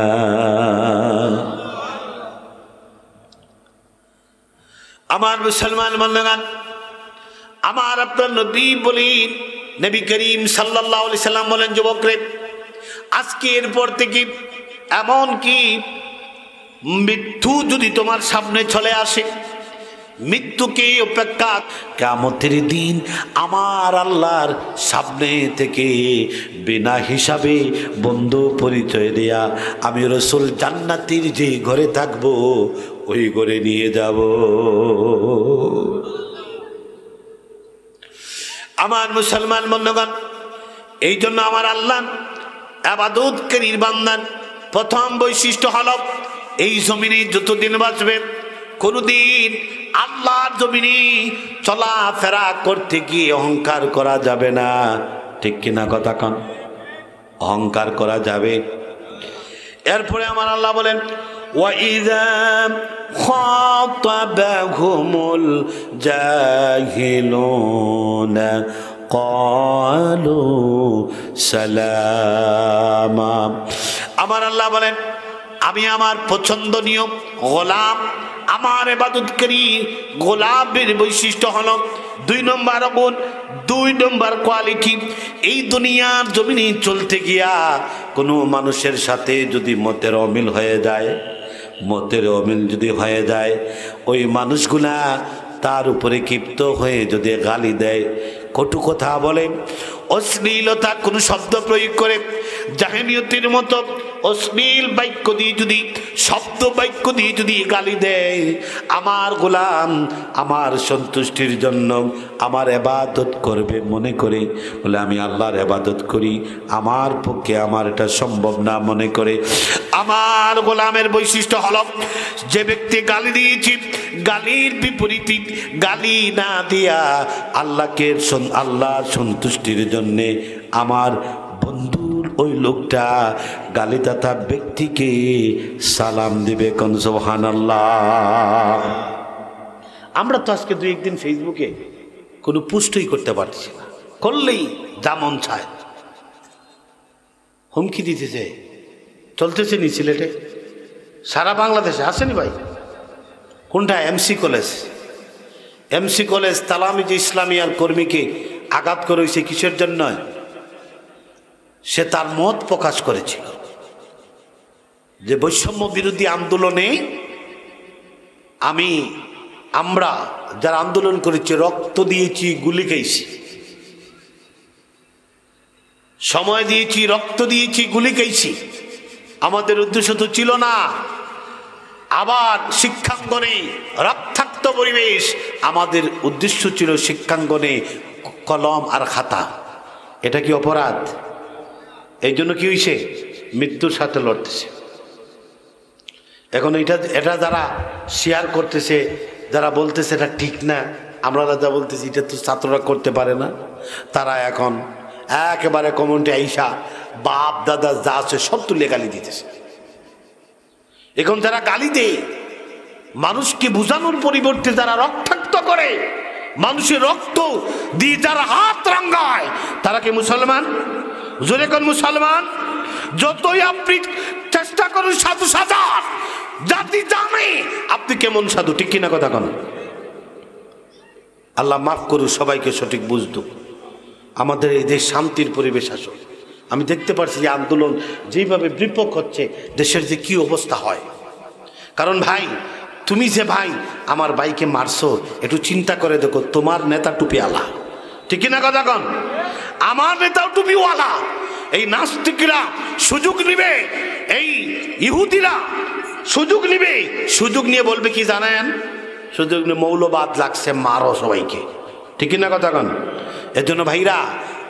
আমার মুসলমান বন্ধুগণ, আমার আপনার নবী বলেন, নবী করিম সাল্লাল্লাহু আলাইহি সাল্লাম বলেন, যুবকরে, আজকের পর থেকে এমন কি মৃত্যু যদি তোমার সামনে চলে আসে, মৃত্যুকে অপেক্ষা, কিয়ামতের দিন আমার আল্লাহর সামনে থেকে বিনা হিসাবে বন্ধু পরিচয় দেয়া আমি রাসূল জান্নাতের যে ঘরে থাকবো ওই ঘরে নিয়ে যাব। আমার মুসলমান বন্ধুগণ, এই জন্য আমার আল্লাহ ইবাদতকারীর বান্দার প্রথম বৈশিষ্ট্য হলো, এই জমিনে যতদিন বাঁচবে কোনদিন আল্লাহর জমিনে চলাফেরা করতে গিয়ে অহংকার করা যাবে না। ঠিক কিনা কথা কন? অহংকার করা যাবে। এরপরে আমার আল্লাহ বলেন, وَإِذَا خَاطَبَهُمُ الْجَاهِلُونَ قَالُوا سَلَامًا। আমার আল্লাহ বলেন, আমি আমার পছন্দনীয় গোলাম, আমার ইবাদতকারী গোলামের বৈশিষ্ট্য হলো 2 নম্বর গুণ, 2 নম্বর কোয়ালিটি। এই দুনিয়ার জমিনে চলতে গিয়া কোনো মানুষের সাথে যদি মতের অমিল হয়ে যায়, মতের অমিল যদি হয়ে যায়, ওই মানুষগুলা তার উপরে ক্ষিপ্ত হয়ে যদি গালি দেয়, কটু কথা বলে, অশ্লীলতা কোনো শব্দ প্রয়োগ করে, জাহেলিয়তের মতো অশ্লীল বাক্য দিয়ে যদি, শব্দ বাক্য দিয়ে যদি গালি দেয়, আমার গোলাম আমার সন্তুষ্টির জন্য আমার ইবাদত করবে মনে করে, বলে আমি আল্লাহর ইবাদত করি, আমার পক্ষে আমার এটা সম্ভব না মনে করে। আমার গোলামের বৈশিষ্ট্য হলো, যে ব্যক্তি গালি দিয়েছি, গালির বিপরীতে গালি না দিয়া আল্লাহর সন্তুষ্টির জন্যে আমার বন্ধুর ওই লোকটা গালিদাতা ব্যক্তিকে সালাম দিবে। কোন সুবহানাল্লাহ। আমরা তো আজকে দুই একদিন ফেসবুকে কোনো পোস্টই করতে পারছি না, করলেই যেমন চায় হুমকি দিতেছে, চলতেছে নি সিলেটে, সারা বাংলাদেশে আসেনি ভাই। কোনটা? এমসি কলেজ তালামিজ ইসলামিয়ার কর্মীকে আঘাত করে হয়েছে কিসের জন্য? সে তার মত প্রকাশ করেছিল যে বৈষম্য বিরোধী আন্দোলনে আমরা যারা আন্দোলন করেছি, রক্ত দিয়েছি, গুলি খেয়েছি, সময় দিয়েছি, রক্ত দিয়েছি, গুলি খেয়েছি, আমাদের উদ্দেশ্য তো ছিল না আবার শিক্ষাঙ্গনে রক্তাক্ত পরিবেশ, আমাদের উদ্দেশ্য ছিল শিক্ষাঙ্গনে কলম আর খাতা। এটা কি অপরাধ? এই জন্য কি হয়েছে? মৃত্যুর সাথে লড়তেছে। এখন এটা যারা শেয়ার করতেছে, যারা বলতেছে এটা ঠিক না, আমরা যা বলতেছি এটা তো ছাত্ররা করতে পারে না, তারা এখন একেবারে কমেন্টে আইসা বাপ দাদা যা আছে সব তুলে গালি দিতেছে। এখন যারা গালি দেয়, মানুষকে বোঝানোর পরিবর্তে যারা রক্তাক্ত করে, মানুষের রক্ত দিয়ে যারা হাত রাঙ্গায়, তারা কি মুসলমান? জোরে কোন মুসলমান? যতই আপনি চেষ্টা করুন সাধু সাজার, জাতি জানে আপনি কেমন সাধু, ঠিক কিনা কথা কোন? আল্লাহ মাফ করুন, সবাইকে সঠিক বুঝতো। আমাদের এই দেশ শান্তির পরিবেশ আসুক। আমি দেখতে পাচ্ছি যে আন্দোলন যেভাবে বিপক্ষ হচ্ছে, দেশের যে কি অবস্থা হয়। কারণ ভাই, তুমি যে ভাই আমার ভাইকে মারছো, একটু চিন্তা করে দেখো, তোমার নেতা টুপিওয়ালা, ঠিক না কথা কন? আমার নেতাও টুপিওয়ালা। এই নাস্তিকরা সুযোগ নিবে, এই ইহুদিরা সুযোগ নিবে, সুযোগ নিয়ে বলবে কি জানেন? সুযোগ নিয়ে মৌলবাদ লাগছে, মারো সবাইকে, ঠিক না কথা কন? এর জন্য ভাইরা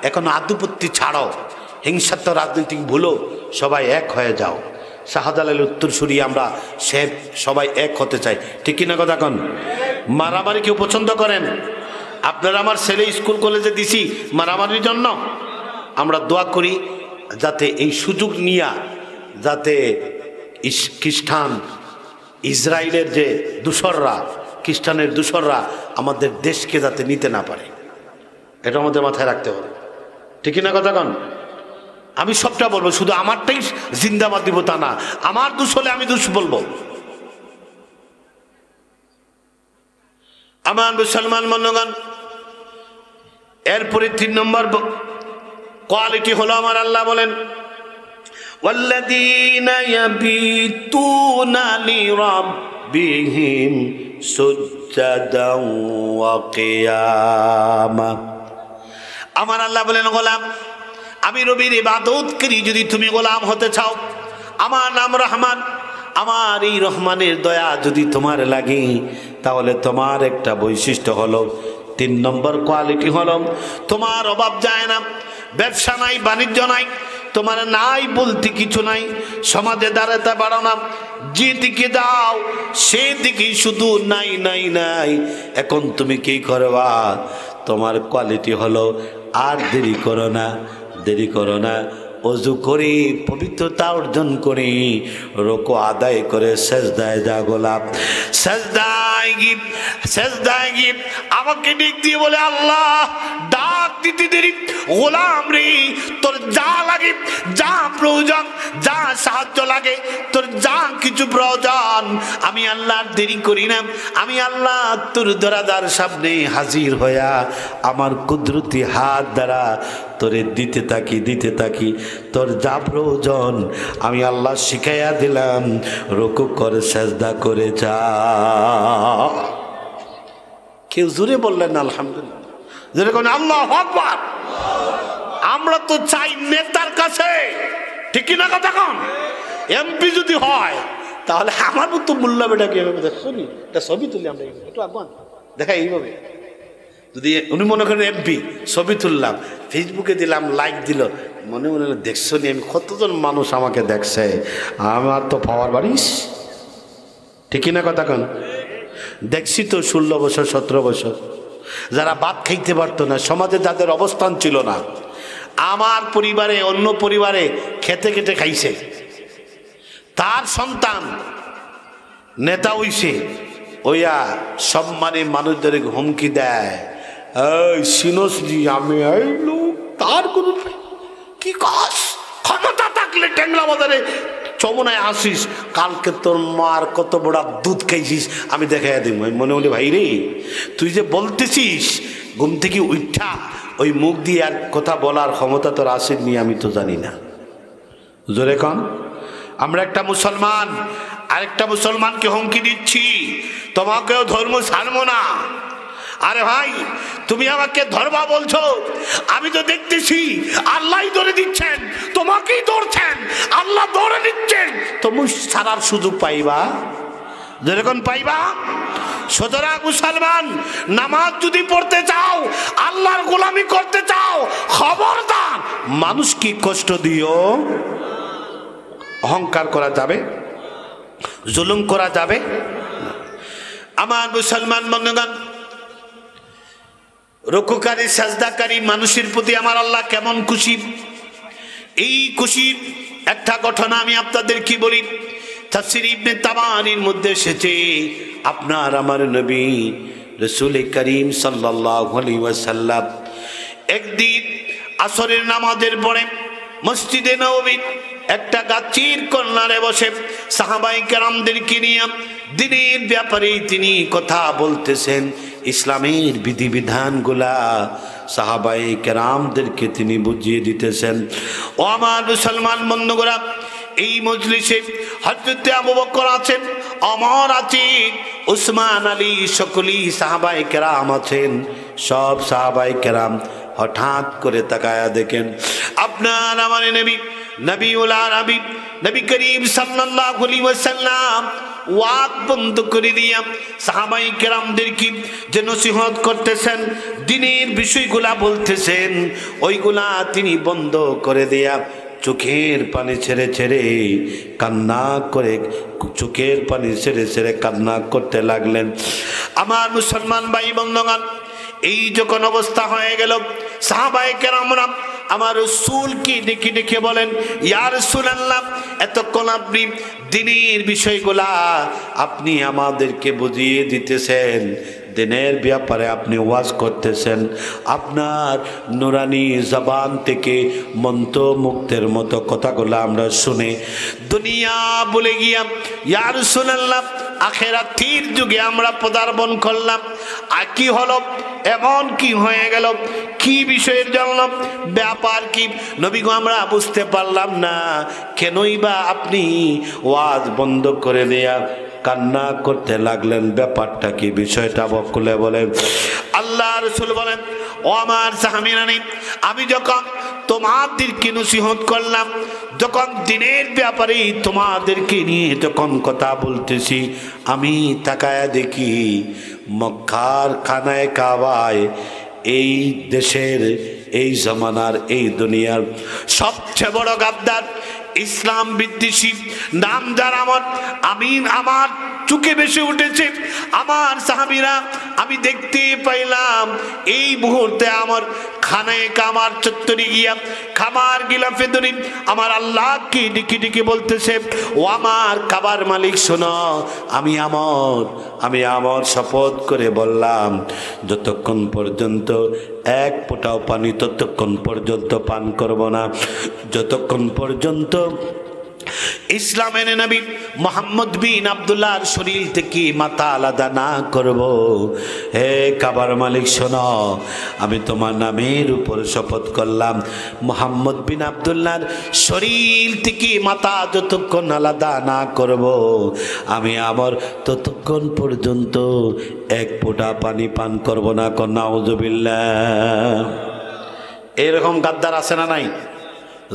এখন আধিপত্য ছাড়ো, হিংসাত্মক রাজনৈতিক ভুলো, সবাই এক হয়ে যাও। শাহজালালের উত্তরসূরি আমরা সবাই এক হতে চাই, ঠিক কিনা কথা কন? মারামারি কেউ পছন্দ করেন? আপনারা আমার ছেলে স্কুল কলেজে দিছি মারামারির জন্য? আমরা দোয়া করি যাতে এই সুযোগ নিয়া, যাতে খ্রিস্টান ইসরায়েলের যে দূষররা, খ্রিস্টানের দূষররা আমাদের দেশকে যাতে নিতে না পারে, এটা আমাদের মাথায় রাখতে হবে, ঠিক না কথা কন? আমি সবটা বলবো, শুধু আমারটাই জিন্দাবাদ দিব তা না, আমার দোষ হলে আমি দোষ বলবো। আমার মুসলমান বন্ধুগণ, এরপরে 3 নম্বর কোয়ালিটি হলো, আমার আল্লাহ বলেন ওয়াল্লাযীনা ইয়াবিতুনা লিরাব্বিহিম সুজদান ওয়া কিয়ামা। আমার আল্লাহ বলেন, গোলাম আমি রবির ইবাদত করি, যদি তুমি গোলাম হতে চাও, আমার নাম রহমান, আমার এই রহমানের দয়া যদি তোমার লাগে, তাহলে তোমার একটা বৈশিষ্ট্য হলো, 3 নম্বর কোয়ালিটি হলো, তোমার অভাব যায় না, ব্যবসা নাই, বাণিজ্য নাই, তোমার নাই বলতে কিছু নাই, সমাজে দাঁড়াতে পারো না, যেদিকে যাও সেদিকেই শুধু নাই নাই নাই। এখন তুমি কি করবা? তোমার কোয়ালিটি হলো, আর দেরি করো না, দেরি করো না, অজু করি, পবিত্রতা অর্জন করি, রুকু আদায় করে সেজদায় যা গোলাপ, সেজদায় গিয়ে আমাকে ডাক দিয়ে বলে, আল্লাহ ডাক দাওয়াত দিতে দেরি, গোলাম রে তোর যা লাগে, যা প্রয়োজন, যা সাহায্য লাগে, তোর যা কিছু প্রয়োজন, আমি আল্লাহ দেরি করি না। আমি আল্লাহ তোর দরজার সামনে হাজির হইয়া আমার কুদরতি হাত দ্বারা তোরে দিতে থাকি। তোর যা প্রয়োজন আমি আল্লাহ শিখাইয়া দিলাম, রুকু করে সেজদা করে যা। কেউ জোরে বললেন না আলহামদুলিল্লাহ? জোরে কোন আল্লাহু আকবার। আমরা তো চাই নেতার কাছে, ঠিক কি না কথা কোন? এমপি যদি হয় তাহলে আমার মতো মোল্লা বেটা কি এভাবে দেখছো নি, এটা ছবি তুলি আমরা একটু আগুন দেখা এইভাবে। যদি উনি মনে করেন এমপি, ছবি তুললাম, ফেসবুকে দিলাম, লাইক দিল, মনে মনে দেখছো নি আমি কতজন মানুষ আমাকে দেখছে, আমার তো পাওয়ার বাড়িস, ঠিক না কথা কোন? দেখছি তো 16 বছর 17 বছর যারা ভাত খাইতে পারতো না, সমাজে যাদের অবস্থান ছিল না, আমার পরিবারে অন্য পরিবারে খেতে খেতে খাইছে, তার সন্তান নেতা হইছে, ওইয়া সম্মানে মানুষদের হুমকি দেয়, এই সিনসজি আমি এই লোক, তার কোন কি কাজ, ক্ষমতা থাকলে ট্যাংলা বাজারে চমনায় আসিস, কালকে তোর মার কত বড় দুধ খাইছিস আমি দেখাইয়া দিব। মনে মনে ভাই রে, তুই যে বলতেছিস ঘুম থেকে উঠা ওই মুখ দিয়ে আর কথা বলার ক্ষমতা তোর আসেনি, আমি তো জানি না। জোরে কন। আমরা একটা মুসলমান আরেকটা মুসলমানকে হুমকি দিচ্ছি, তোমাকেও ধর্ম ছাড়বো না। আরে ভাই, তুমি আমাকে ধরবা বলছো, আমি তো দেখতেছি আল্লাহ ধরে দিচ্ছেন, তোমাকেই ধরছেন, আল্লাহ ধরে দিচ্ছেন, তুমি ছাড়ার সুযোগ পাইবা, যেরকম পাইবা। সুতরাং মুসলমান, নামাজ যদি পড়তে চাও, আল্লাহর গোলামি করতে চাও, খবরদার মানুষকে কষ্ট দিও। অহংকার করা যাবে, জুলুম করা যাবে। আমার মুসলমান বন্ধুগণ, রুকুকারী সাজদাকারী মানুষের প্রতি আমার আল্লাহ কেমন খুশি, এই খুশির একটা ঘটনা আমি আপনাদের কি বলি। তাফসীর ইবনে তাবারির মধ্যে এসেছে, আপনার আমার নবী রাসূল করিম সাল্লাল্লাহু আলাইহি ওয়াসাল্লাম একদিন আসরের নামাজের পরে মসজিদে নববীর একটা গাছের কর্নারে বসে সাহাবায়ে কেরামদেরকে নিয়ে দ্বীনের ব্যাপারে তিনি কথা বলতেছেন, ইসলামের বিধিবিধানগুলা সাহাবায়ে কেরামদেরকে তিনি বুঝিয়ে দিতেছেন। ও আমার মুসলমান বন্ধুরা, এই মজলিসে হযরত আবু বকর আছেন, ওমর আছেন, উসমান আলী, সকলেই সাহাবায়ে কেরাম আছেন। সব সাহাবায়ে কেরাম হঠাৎ করে তাকায়া দেখেন আপনার আমার নবী নবীউল আরবী নবী করিম সাল্লাল্লাহু আলাইহি ওয়াসাল্লাম ওয়াজ বন্ধ করে দিয়া সাহাবায়ে কেরামদেরকে যে নসিহত করতেছেন, দ্বীনের বিষয়গুলা বলতেছেন, ওইগুলা তিনি বন্ধ করে দিয়া চোখের পানি ছেড়ে ছেড়ে কান্না করে, চোখের পানি ছেড়ে ছেড়ে কান্না করতে লাগলেন। আমার মুসলমান ভাই বন্ধুগণ, এই যখন অবস্থা হয়ে গেল, সাহাবায়ে কেরামরা আমার রাসূলকে ডেকে ডেকে বলেন, ইয়া রাসূলুল্লাহ, এতক্ষণ আপনি দ্বীনের বিষয়গুলা আপনি আমাদেরকে বুঝিয়ে দিতেছেন, দিনের ব্যাপারে আপনি ওয়াজ করতেছেন, আপনার নুরানি জবান থেকে মন্ত্রমুগ্ধের মতো কথাগুলো আমরা শুনে দুনিয়া বলে গিয়া ইয়া রাসূলুল্লাহ আখিরাতের যুগে আমরা পদার্পণ করলাম। আর কি হলো, এমন কি হয়ে গেল, কি বিষয়ের জন্য, ব্যাপার কি নবী গো আমরা বুঝতে পারলাম না, কেনই বা আপনি ওয়াজ বন্ধ করে দেয়া কান্না করতে লাগলেন, ব্যাপারটা কি, বিষয়টা বলে বলেন। আল্লাহ রাসূল বলেন, ও আমার সাহাবীরানি, আমি যখন তোমাদেরকে নসিহত করলাম, যখন দ্বীনের ব্যাপারে তোমাদেরকে নিয়ে যখন কথা বলতেছি, আমি তাকায়া দেখি মক্কার খানায় কাবায় এই দেশের, এই জমানার, এই দুনিয়ার সবচেয়ে বড় গাদ্দার, ইসলাম বিদ্বেষী, নাম যার আমার আমিন, আমার চোখে ভেসে উঠেছে। আমার সাহাবীরা, আমি দেখতে পাইলাম এই মুহূর্তে আমার খানায় কামার চত্বরে গিয়া খামার গিলাফে ধরে আমার আল্লাহকে ডেকে ডেকে বলতেছে, ও আমার কাবার মালিক শোনো, আমি আমার শপথ করে বললাম যতক্ষণ পর্যন্ত এক ফোঁটাও পানি ততক্ষণ পর্যন্ত পান করব না, যতক্ষণ পর্যন্ত ইসলামের নবী মোহাম্মদ বিন আব্দুল্লাহর শরীর থেকে মাথা আলাদা না করব। হে কাবার মালিক শোনো, আমি তোমার নামের উপর শপথ করলাম, মোহাম্মদ বিন আব্দুল্লাহর শরীর থেকে মাথা যতক্ষণ আলাদা না করব, আমি আমার ততক্ষণ পর্যন্ত এক ফোঁটা পানি পান করব না। নাউযুবিল্লাহ। এরকম গাদ্দার আছে না নাই?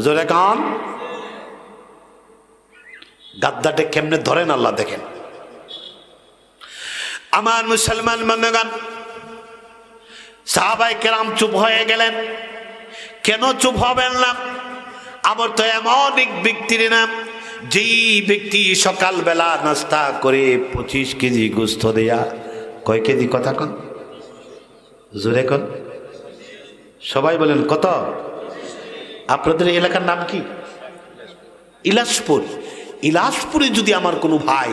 জোরে কান। গাদ্দারটা কেমনে ধরেন আল্লাহ দেখেন। আমার মুসলমান বন্ধুগণ, সাহাবায়ে কেরাম চুপ হয়ে গেলেন। কেন চুপ হবেন না? আমার তো এমন এক ব্যক্তির নাম, যেই ব্যক্তি সকালবেলা নাস্তা করে 25 কেজি গোস্ত দেয়া, কয় কেজি কথা কন, জোরে কন, সবাই বলেন কত? আপনাদের এলাকার নাম কি? ইলাসপুর। ইলাসপুরে যদি আমার কোনো ভাই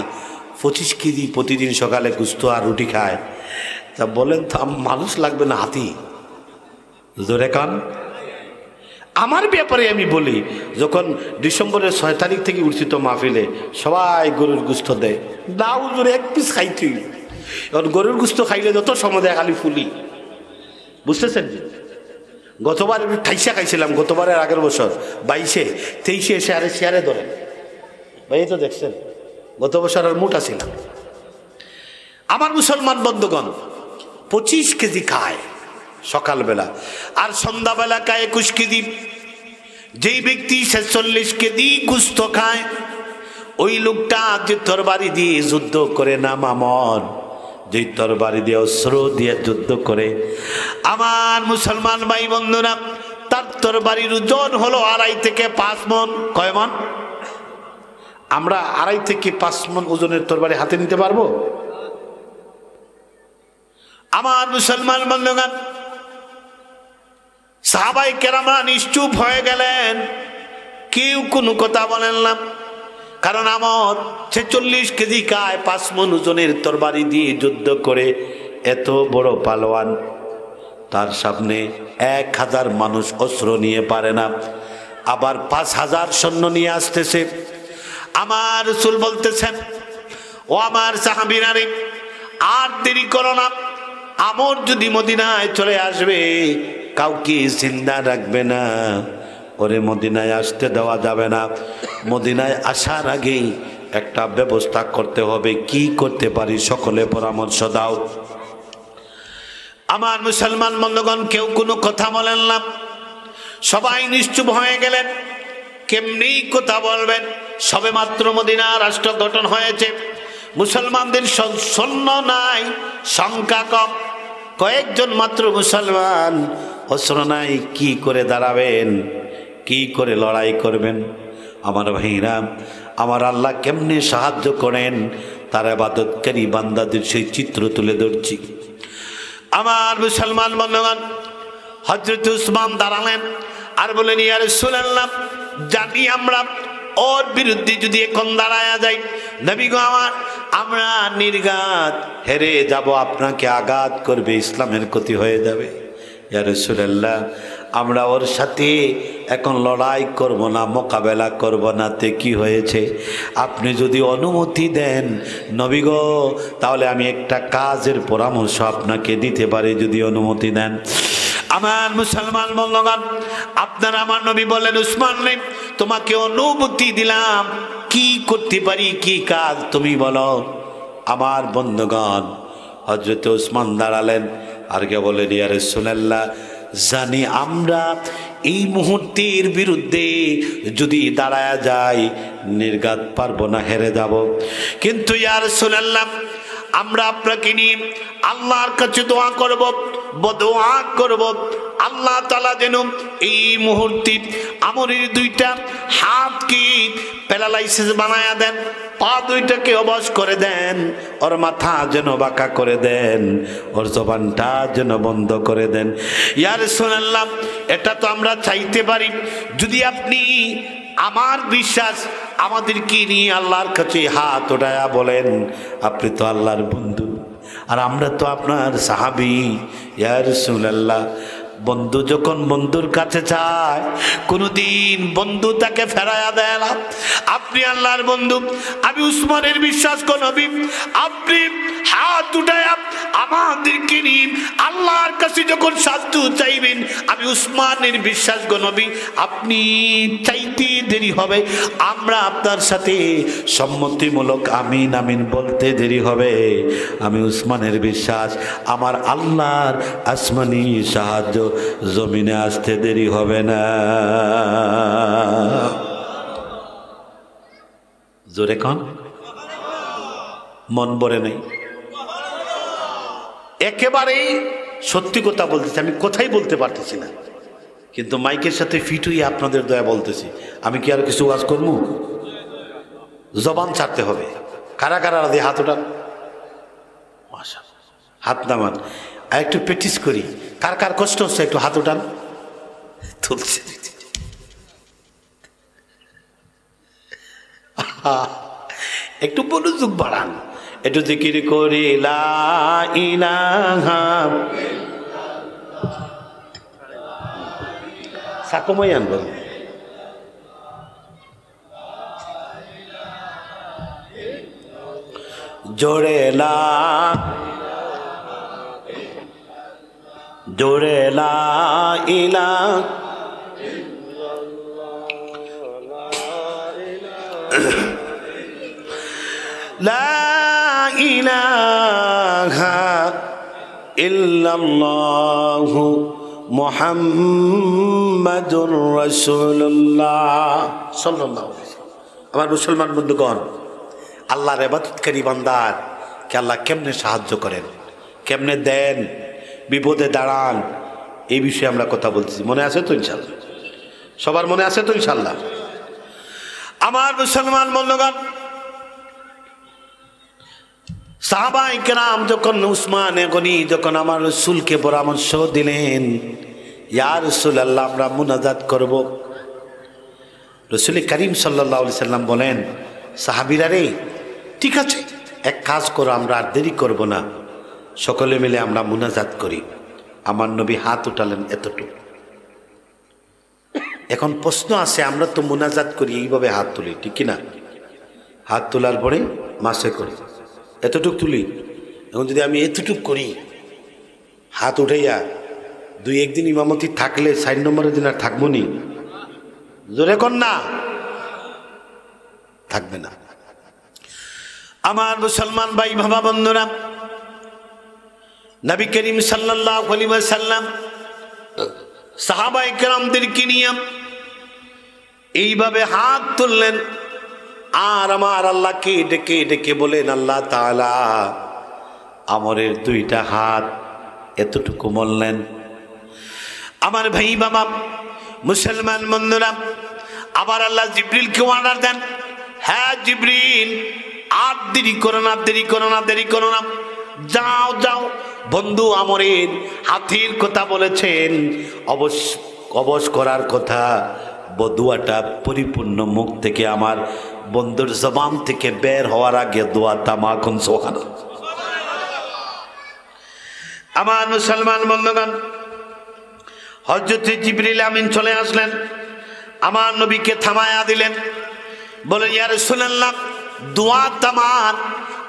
25 কেজি প্রতিদিন সকালে গোস্ত আর রুটি খায়, তা বলেন তো মানুষ লাগবে না হাতি? জোরে কান। আমার ব্যাপারে আমি বলি, যখন ডিসেম্বরের 6 তারিখ থেকে উঠছি তো মাহফিলে সবাই গরুর গোস্ত দেয়, দাও জোরে এক পিস খাইতে। এখন গরুর গোস্ত খাইলে যত সময় দেয় খালি ফুলি, বুঝতেছেন? গতবার একটু ঠাইসা খাইছিলাম, গতবারের আগের বছর 22-এ 23-এ এসে আরে শেয়ারে ধরেন ভাই, তো দেখছেন গত বছর আর মোটা ছিলাম। আমার মুসলমান বন্ধুগণ, 25 কেজি খায় সকালবেলা, আর সন্ধ্যাবেলা খায় 21 কেজি। যেই ব্যক্তি 46 কেজি গোস্ত খায়, ওই লোকটা যে তরবারি দিয়ে যুদ্ধ করে না মামন, যেই তরবারি দিয়ে অস্ত্র দিয়ে যুদ্ধ করে, আমার মুসলমান ভাই বন্ধুরা, তার তরবারির ওজন হলো 2.5 থেকে 5 মণ। কয় মণ? আমরা 2.5 থেকে 5 মণ ওজনের তরবারি হাতে নিতে পারবো? আমার মুসলমান বন্ধুগণ, সাহাবায়ে কেরামরা নিশ্চুপ হয়ে গেলেন, কেউ কোনো কথা বলেন না। কারণ আমার 46 কেজি খায়, 5 মণ ওজনের তরবারি দিয়ে যুদ্ধ করে, এত বড় পালোয়ান, তার সামনে 1000 মানুষ অস্ত্র নিয়ে পারে না, আবার 5000 সৈন্য নিয়ে আসতেছে। আমার রাসূল বলতেছেন, ও আমার সাহাবীরা রে, আর দেরি করো না, আমর যদি মদিনায় চলে আসবে কাউকে জিন্দা রাখবে না, ওরে মদিনায় আসতে দেওয়া যাবে না। মদিনায় আসার আগেই একটা ব্যবস্থা করতে হবে। কি করতে পারি সকলে পরামর্শ দাও। আমার মুসলমান বন্ধুগণ, কেউ কোনো কথা বলেন না, সবাই নিশ্চুপ হয়ে গেলেন। কেমনি কথা বলবেন? সবে মাত্র মদিনা রাষ্ট্র গঠন হয়েছে, মুসলমানদের সৈন্য নাই, সংখ্যা কম, কয়েকজন মাত্র মুসলমান, অস্ত্র নাই, কি করে দাঁড়াবেন, কি করে লড়াই করবেন? আমার ভাইরা, আমার আল্লাহ কেমনে সাহায্য করেন তার ইবাদতকারী বান্দাদের সেই চিত্র তুলে ধরছি। আমার মুসলমান বন্ধুগণ, হযরত উসমান দাঁড়ালেন আর বলেন, ইয়া রাসূলুল্লাহ, জানি আমরা ওর বিরুদ্ধে যদি এখন দাঁড়ায়া যাই, নবী গো আমার, আমরা নির্ঘাত হেরে যাব, আপনাকে আঘাত করবে, ইসলামের ক্ষতি হয়ে যাবে। ইয়া রাসূলুল্লাহ, আমরা ওর সাথে এখন লড়াই করব না, মোকাবেলা করব না, তে কি হয়েছে? আপনি যদি অনুমতি দেন নবী গো, তাহলে আমি একটা কাজের পরামর্শ আপনাকে দিতে পারি, যদি অনুমতি দেন। আমার মুসলমান বন্ধুগণ, আপনার আমার নবী বলেন, উসমান রে, তোমাকে অনুমতি দিলাম, কি করতে পারি, কি কাজ তুমি বলো। আমার বন্ধুগণ, হযরত উসমান দাঁড়ালেন আর কে বলেন, ইয়া রাসূলুল্লাহ, জানি আমরা এই মুহূর্তের বিরুদ্ধে যদি দাঁড়ায়া যাই নির্ঘাত পারবো না, হেরে যাব, কিন্তু ইয়া রাসূলুল্লাহ, আমরা আপনাকে নিয়ে আল্লাহর কাছে দোয়া করব, বদোয়া করব, আল্লাহ তাআলা যেন এই মুহূর্তে আমরের 2টা হাতকে প্যারালাইসিস বানায়া দেন, পা দুইটাকে অবশ করে দেন, ওর মাথা যেন বাঁকা করে দেন, ওর জবানটা যেন বন্ধ করে দেন। ইয়া রাসূলুল্লাহ, এটা তো আমরা চাইতে পারি। যদি আপনি আমার বিশ্বাস আমাদেরকে নিয়ে আল্লাহর কাছে হাত ওঠায়া বলেন আপনি তো আল্লাহর বন্ধু, আর আমরা তো আপনার সাহাবী। ইয়া রাসূলুল্লাহ, বন্ধু যখন বন্ধুর কাছে যায় কোনদিন বন্ধু তাকে ফেরায়া দেয় না। আপনি আল্লাহর বন্ধু, আমি উসমানের বিশ্বাস গো নবী, আপনি হাত উঠায়া আমাদেরকে নিয়ে আল্লাহর কাছে যখন সাহায্য চাইবেন, আমি উসমানের বিশ্বাস গো নবী, আপনি চাইতে দেরি হবে, আমরা আপনার সাথে সম্মতিমূলক আমিন আমিন বলতে দেরি হবে। আমি উসমানের বিশ্বাস, আমার আল্লাহর আসমানি সাহায্য জমিনে আসতে দেরি হবে না। জোরে কন, মন ভরে নেই। একেবারেই সত্যি কথা বলতেছি, আমি কোথায় বলতে পারতেছি না, কিন্তু মাইকের সাথে ফিট হয়ে আপনাদের দয়া বলতেছি। আমি কি আর কিছু ওয়াজ করবো? জবান ছাড়তে হবে। কারা কারা দিয়ে হাত ওঠান, হাত নামান। আর একটু প্র্যাকটিস করি, কার কার কষ্ট হচ্ছে একটু হাত ওঠান। তুলছে একটু মনোযোগ বাড়ান, একটু জিকির করি লা ইলাহা সাকমই আনবেন। জোরে লা জোরে লা ইলাহা লা ইলাহা ইল্লাল্লাহু মুহাম্মাদুর রাসূলুল্লাহ সাল্লাল্লাহু আলাইহি ওয়াসাল্লাম। আমার মুসলমান বন্ধুগণ, আল্লাহর ইবাদতকারী বান্দার কে আল্লাহ কেমনে সাহায্য করেন, কেমনে দেন, বিপদে দাঁড়ান, এই বিষয়ে আমরা কথা বলতেছি। মনে আছে তো ইনশাল্লাহ? সবার মনে আছে তো ইনশাল্লাহ? আমার মুসলমান বন্ধুগণ, সাহাবায়ে কেরাম যখন উসমানে গনি যখন আমার রাসূলকে পরামর্শ দিলেন, ইয়া রাসূলুল্লাহ আমরা মুনাজাত করব, রাসূল করিম সাল্লাল্লাহু আলাইহি সাল্লাম বলেন, সাহাবীরা রে ঠিক আছে, এক কাজ করো, আমরা আর দেরি করব না, সকলে মিলে আমরা মুনাজাত করি। আমার নবী হাত উঠালেন এতটুকু। এখন প্রশ্ন আছে, আমরা তো মুনাজাত করি এইভাবে হাত তুলি, ঠিক কিনা? হাত তোলার পরে মাসে করি, এতটুক তুলি। এখন যদি আমি এতটুক করি, হাত উঠাইয়া দুই একদিন ইমামতি থাকলে 4 নম্বরের দিন আর থাকবো নি? জোরে কর না, থাকবে না। আমার মুসলমান ভাই বাবা বন্ধুরা, নবী করিম সাল্লাল্লাহু আলাইহি ওয়াসাল্লাম সাহাবায়ে কেরামদেরকে নিয়ে এইভাবে হাত তুললেন, আর আমার আল্লাহকে ডেকে ডেকে বলেন, আল্লাহ তাআলা আমরের 2টা হাত এতটুকু বললেন। আমার ভাই বাবা মুসলমান বন্ধুরা, আবার আল্লাহ জিবরিলকে অর্ডার দেন, হ্যাঁ জিবরিল, আর দেরি করো না, দেরি করো না, দেরি করো না, যাও যাও, বন্ধু আমরের হাতের কথা বলেছেন, অবশ করার কথা, বদুয়াটা পরিপূর্ণ মুখ থেকে আমার বন্ধুর জবান থেকে বের হওয়ার আগে দোয়া তামাকুন সুবহানাল্লাহ। আমার মুসলমান বন্ধুগণ, হযরত জিবরিল আমিন চলে আসলেন, আমার নবীকে থামায়া দিলেন, বলেন, ইয়া রাসূলুল্লাহ দোয়া তামান,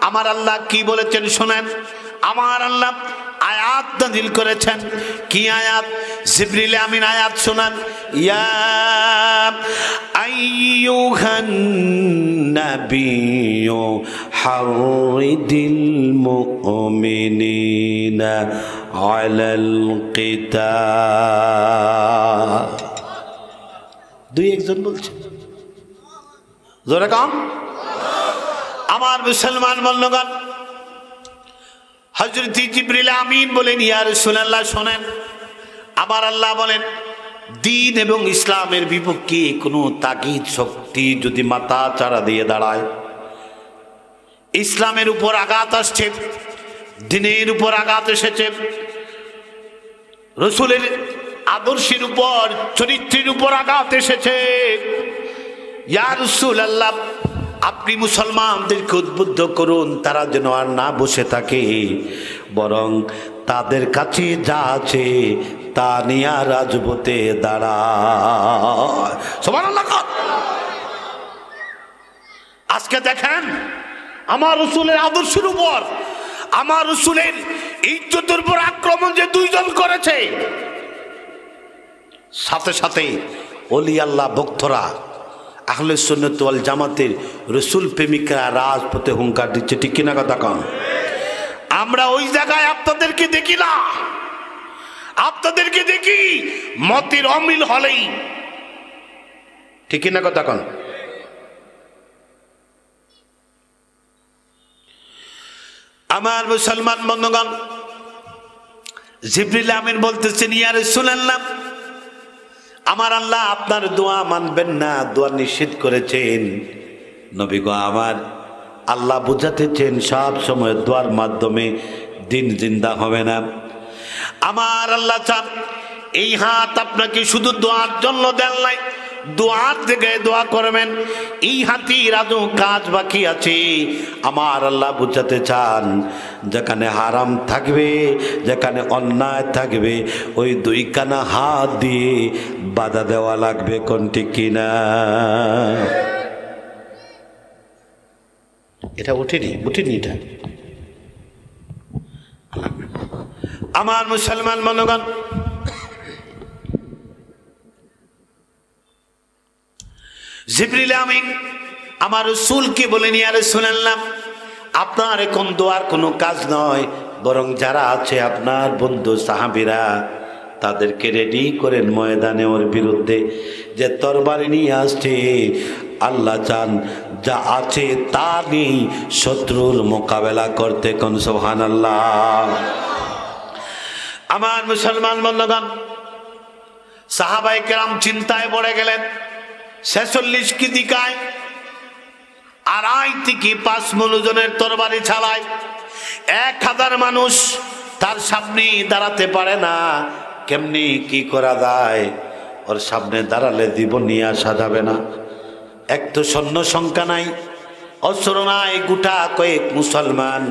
আমার আল্লাহ কি বলেছেন শোনেন। আমার আল্লাহ আয়াত নাযিল করেছেন। কি আয়াত? জিবরিল আমিন আয়াত শোনান, ইয়া আইয়ুহান নাবিয়্যু হাররিদিল মুমিনিনা আলাল কিতাল। 2-1 বলছেন, জোরে কাম। আমার মুসলমান বন্ধুগণ, হযরত জিবরিল আমিন বলেন, ইয়া রাসূলুল্লাহ শোনেন, আমার আল্লাহ বলেন, দ্বীন এবং ইসলামের বিপক্ষে কোনো তাগিদ শক্তি যদি মাথা চাড়া দিয়ে দাঁড়ায়, ইসলামের উপর আঘাত আসছে, দ্বীনের উপর আঘাত এসেছে, রাসূলের আদর্শের উপর, চরিত্রের উপর আঘাত এসেছে। ইয়া রাসূলুল্লাহ, আপনি মুসলমানদেরকে উদ্বুদ্ধ করুন, তারা যেন আর না বসে থাকে, বরং তাদের কাছে যা আছে তা নিয়ে রাজপথে দাঁড়ায়। সুবহানাল্লাহ। আজকে দেখেন আমার রাসূলের আদর্শের উপর, আমার রাসূলের ইজ্জতের উপর আক্রমণ যে দুইজন করেছে, সাথে সাথে ওলি আল্লাহ ভক্তরা, আহলে সুন্নাত ওয়াল জামাতের রাসূল প্রেমিকরা রাজপথে হুঙ্কার দিচ্ছে। ঠিক কিনা কথা কন? আমরা ওই জায়গায় আপনাদেরকে দেখি না, আপনাদেরকে দেখি মতের অমিল হলেই। ঠিক কিনা কথা কন? আমার মুসলমান বন্ধুগণ, জিবরিল আমিন বলতেছেন, ইয়া রাসূলুল্লাহ, আমার আল্লাহ আপনার দোয়া মানবেন না, দোয়া নিষেধ করেছেন। নবী গো, আমার আল্লাহ বুঝাতেছেন সব সময় দোয়ার মাধ্যমে দিন জিন্দা হবে না। আমার আল্লাহ চান এই হাত আপনাকে শুধু দোয়ার জন্য দেন নাই, দোয়ার থেকে দোয়া করবেন। এই হাতির আজও কাজ বাকি আছে। আমার আল্লাহ বুঝাতে চান, যেখানে হারাম থাকবে, যেখানে অন্যায় থাকবে, ওই দুই কানা হাত দিয়ে বাধা দেওয়া লাগবে। কোন ঠিক কিনা? এটা উঠেনি এটা। আমার মুসলমান বন্ধুগণ, জিবরিল আমিন আমার রাসূলকে বলেন, ইয়া রাসূলুল্লাহ, আপনার এখন দোয়ার কোনো কাজ নয়, বরং যারা আছে আপনার বন্ধু সাহাবীরা, তাদেরকে রেডি করেন ময়দানে ওর বিরুদ্ধে যে তরবারি নিয়ে আসছে। আল্লাহ চান যা আছে তা নিয়ে শত্রুর মোকাবেলা করতে। কোন সুবহানাল্লাহ। আমার মুসলমান বন্ধুগণ, সাহাবায়ে কেরাম চিন্তায় পড়ে গেলেন। 46 কিদিকায় 2.5 থেকে 5 মণ ওজনের তরবারি ছাড়ায় 1000 মানুষ তার সামনে দাঁড়াতে পারে না। কেমনি কি করা যায়? ওর সামনে দাঁড়ালে জীবন নিয়ে আসা যাবে না। এক তো সৈন্য সংখ্যা নাই, অস্ত্র নাই, গোটা কয়েক মুসলমান,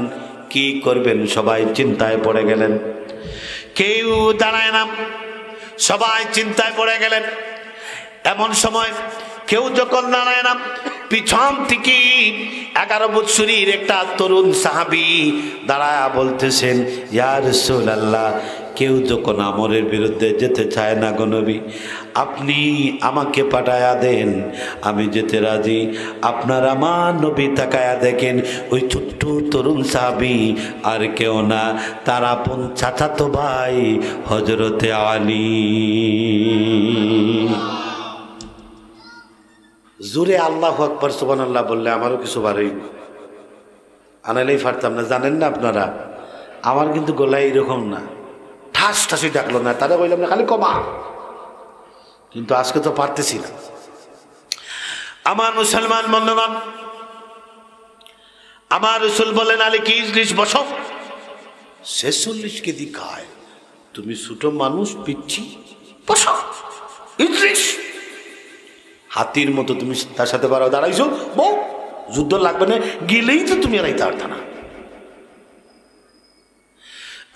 কি করবেন? সবাই চিন্তায় পড়ে গেলেন। কেউ দাঁড়ায় না, সবাই চিন্তায় পড়ে গেলেন। এমন সময় কেউ যখন দাঁড়ায় না, পিছন থেকে 11 বছরের একটা তরুণ সাহাবী দাঁড়ায়া বলতেছেন, ইয়া রাসূলুল্লাহ, কেউ যখন আমরের বিরুদ্ধে যেতে চায় না গো নবী, আপনি আমাকে পাঠায়া দেন, আমি যেতে রাজি। আপনার আমার নবী তাকায়া দেখেন, ওই ছোট্ট তরুণ সাহাবী আর কেউ না, তার আপন চাচাতো ভাই হযরতে আলী। জোরে আল্লাহু আকবার সুবহানাল্লাহ বললে আমারও কিছু বার হইব, আনালেই পারতাম না। জানেন না আপনারা, আমার কিন্তু গলায় এরকম না, ঠাস ঠাসি ডাকলো না, তারা বললাম না খালি কমা, কিন্তু আজকে তো পারতেছি না। আমার মুসলমান বন্ধুগণ, আমার রাসূল বলেন, আলী কি ইজলিস বসো। 46 কেজি খায়, তুমি ছোট মানুষ, পিচ্ছি, বসো, ইজলিস। হাতির মতো তুমি তার সাথে বারো দাঁড়াইছো, বউ যুদ্ধ লাগবে না, গেলেই তো তুমি এরাইতে পারত না।